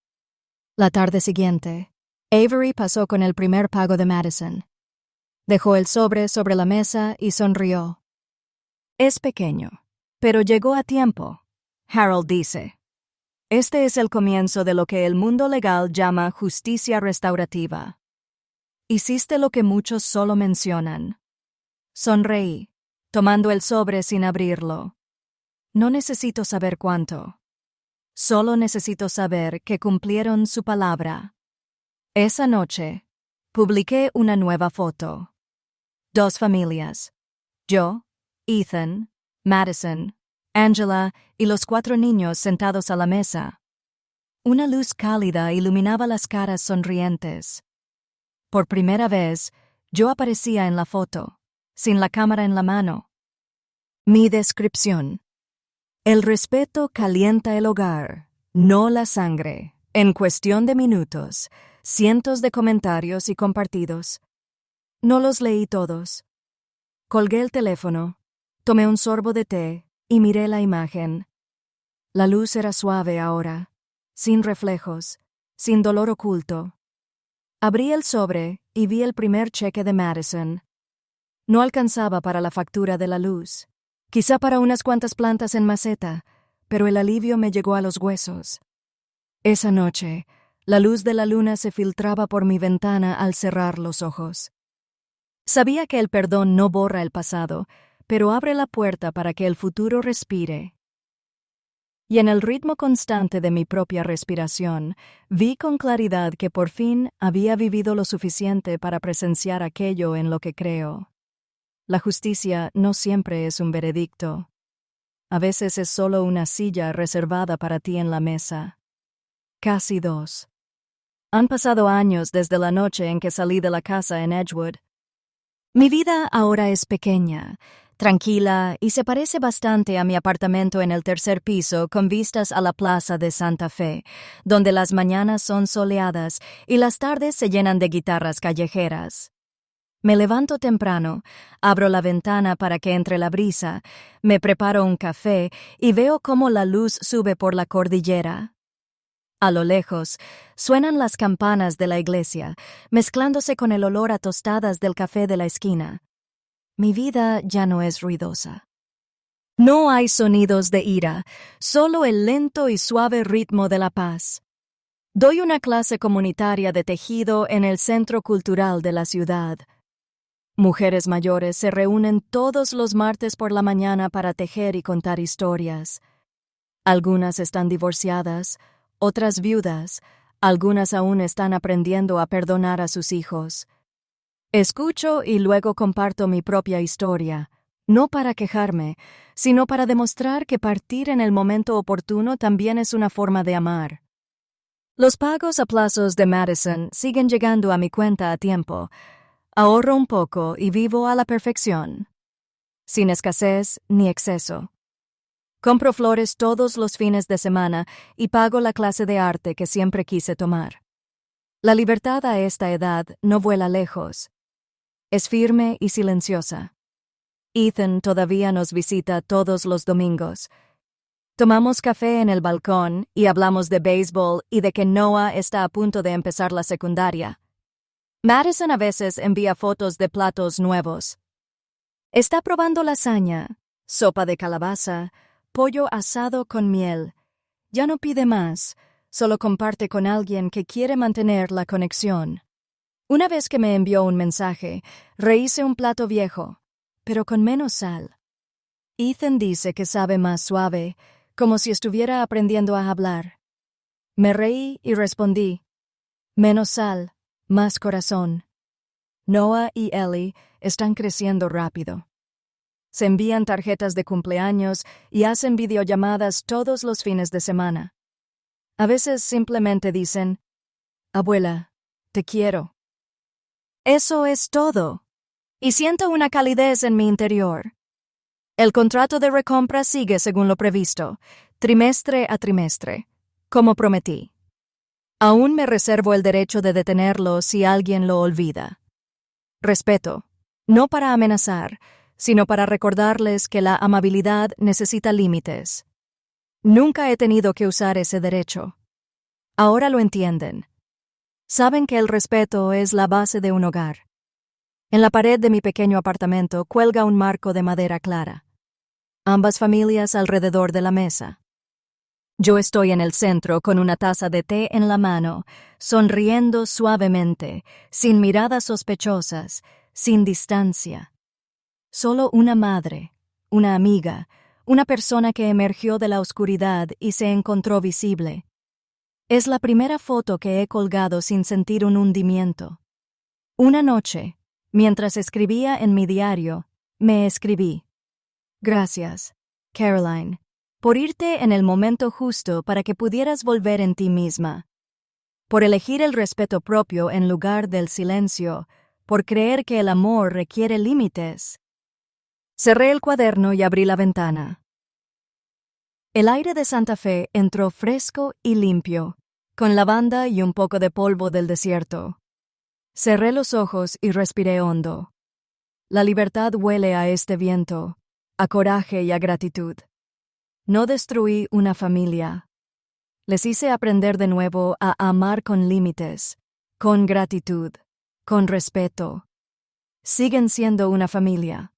La tarde siguiente, Avery pasó con el primer pago de Madison. Dejó el sobre la mesa y sonrió. «Es pequeño, pero llegó a tiempo», Harold dice. «Este es el comienzo de lo que el mundo legal llama justicia restaurativa. Hiciste lo que muchos solo mencionan». Sonreí, tomando el sobre sin abrirlo. «No necesito saber cuánto. Solo necesito saber que cumplieron su palabra. Esa noche, publiqué una nueva foto. 2 familias. Yo, Ethan, Madison, Angela y los 4 niños sentados a la mesa. Una luz cálida iluminaba las caras sonrientes. Por primera vez, yo aparecía en la foto, sin la cámara en la mano. Mi descripción. El respeto calienta el hogar, no la sangre. En cuestión de minutos, cientos de comentarios y compartidos. No los leí todos. Colgué el teléfono, tomé un sorbo de té y miré la imagen. La luz era suave ahora, sin reflejos, sin dolor oculto. Abrí el sobre y vi el primer cheque de Madison. No alcanzaba para la factura de la luz, quizá para unas cuantas plantas en maceta, pero el alivio me llegó a los huesos. Esa noche, la luz de la luna se filtraba por mi ventana al cerrar los ojos. Sabía que el perdón no borra el pasado, pero abre la puerta para que el futuro respire. Y en el ritmo constante de mi propia respiración, vi con claridad que por fin había vivido lo suficiente para presenciar aquello en lo que creo. La justicia no siempre es un veredicto. A veces es solo una silla reservada para ti en la mesa. Casi 2. Han pasado años desde la noche en que salí de la casa en Edgewood. Mi vida ahora es pequeña, tranquila y se parece bastante a mi apartamento en el 3er piso con vistas a la plaza de Santa Fe, donde las mañanas son soleadas y las tardes se llenan de guitarras callejeras. Me levanto temprano, abro la ventana para que entre la brisa, me preparo un café y veo cómo la luz sube por la cordillera. A lo lejos, suenan las campanas de la iglesia, mezclándose con el olor a tostadas del café de la esquina. Mi vida ya no es ruidosa. No hay sonidos de ira, solo el lento y suave ritmo de la paz. Doy una clase comunitaria de tejido en el Centro Cultural de la ciudad. Mujeres mayores se reúnen todos los martes por la mañana para tejer y contar historias. Algunas están divorciadas, otras viudas, algunas aún están aprendiendo a perdonar a sus hijos. Escucho y luego comparto mi propia historia, no para quejarme, sino para demostrar que partir en el momento oportuno también es una forma de amar. Los pagos a plazos de Madison siguen llegando a mi cuenta a tiempo. Ahorro un poco y vivo a la perfección, sin escasez ni exceso. Compro flores todos los fines de semana y pago la clase de arte que siempre quise tomar. La libertad a esta edad no vuela lejos. Es firme y silenciosa. Ethan todavía nos visita todos los domingos. Tomamos café en el balcón y hablamos de béisbol y de que Noah está a punto de empezar la secundaria. Madison a veces envía fotos de platos nuevos. Está probando lasaña, sopa de calabaza, pollo asado con miel. Ya no pide más, solo comparte con alguien que quiere mantener la conexión. Una vez que me envió un mensaje, rehice un plato viejo, pero con menos sal. Ethan dice que sabe más suave, como si estuviera aprendiendo a hablar. Me reí y respondí, menos sal, más corazón. Noah y Ellie están creciendo rápido. Se envían tarjetas de cumpleaños y hacen videollamadas todos los fines de semana. A veces simplemente dicen, abuela, te quiero. Eso es todo. Y siento una calidez en mi interior. El contrato de recompra sigue según lo previsto, trimestre a trimestre, como prometí. Aún me reservo el derecho de detenerlo si alguien lo olvida. Respeto, no para amenazar, sino para recordarles que la amabilidad necesita límites. Nunca he tenido que usar ese derecho. Ahora lo entienden. Saben que el respeto es la base de un hogar. En la pared de mi pequeño apartamento cuelga un marco de madera clara. Ambas familias alrededor de la mesa. Yo estoy en el centro con una taza de té en la mano, sonriendo suavemente, sin miradas sospechosas, sin distancia. Solo una madre, una amiga, una persona que emergió de la oscuridad y se encontró visible. Es la primera foto que he colgado sin sentir un hundimiento. Una noche, mientras escribía en mi diario, me escribí: Gracias, Caroline, por irte en el momento justo para que pudieras volver en ti misma, por elegir el respeto propio en lugar del silencio, por creer que el amor requiere límites. Cerré el cuaderno y abrí la ventana. El aire de Santa Fe entró fresco y limpio, con lavanda y un poco de polvo del desierto. Cerré los ojos y respiré hondo. La libertad huele a este viento, a coraje y a gratitud. No destruí una familia. Les hice aprender de nuevo a amar con límites, con gratitud, con respeto. Siguen siendo una familia.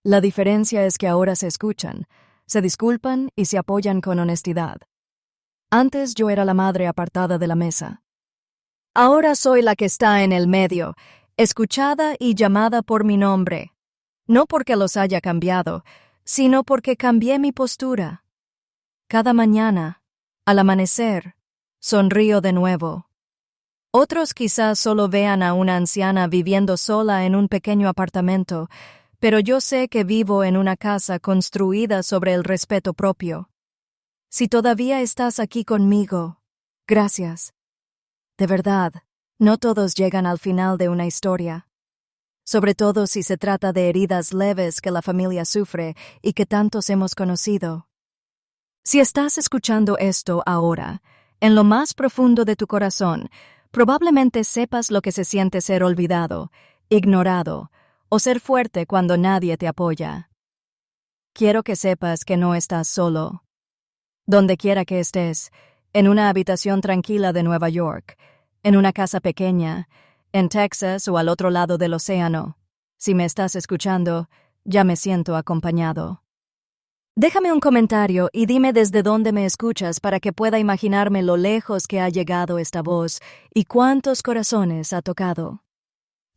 La diferencia es que ahora se escuchan, se disculpan y se apoyan con honestidad. Antes yo era la madre apartada de la mesa. Ahora soy la que está en el medio, escuchada y llamada por mi nombre. No porque los haya cambiado, sino porque cambié mi postura. Cada mañana, al amanecer, sonrío de nuevo. Otros quizás solo vean a una anciana viviendo sola en un pequeño apartamento, pero yo sé que vivo en una casa construida sobre el respeto propio. Si todavía estás aquí conmigo, gracias. De verdad, no todos llegan al final de una historia. Sobre todo si se trata de heridas leves que la familia sufre y que tantos hemos conocido. Si estás escuchando esto ahora, en lo más profundo de tu corazón, probablemente sepas lo que se siente ser olvidado, ignorado, o ser fuerte cuando nadie te apoya. Quiero que sepas que no estás solo. Donde quiera que estés, en una habitación tranquila de Nueva York, en una casa pequeña, en Texas o al otro lado del océano, si me estás escuchando, ya me siento acompañado. Déjame un comentario y dime desde dónde me escuchas para que pueda imaginarme lo lejos que ha llegado esta voz y cuántos corazones ha tocado.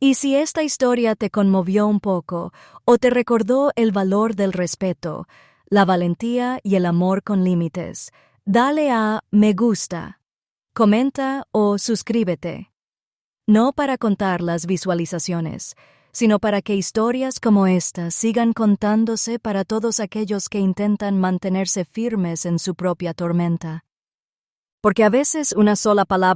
Y si esta historia te conmovió un poco o te recordó el valor del respeto, la valentía y el amor con límites, dale a me gusta, comenta o suscríbete. No para contar las visualizaciones, sino para que historias como esta sigan contándose para todos aquellos que intentan mantenerse firmes en su propia tormenta. Porque a veces una sola palabra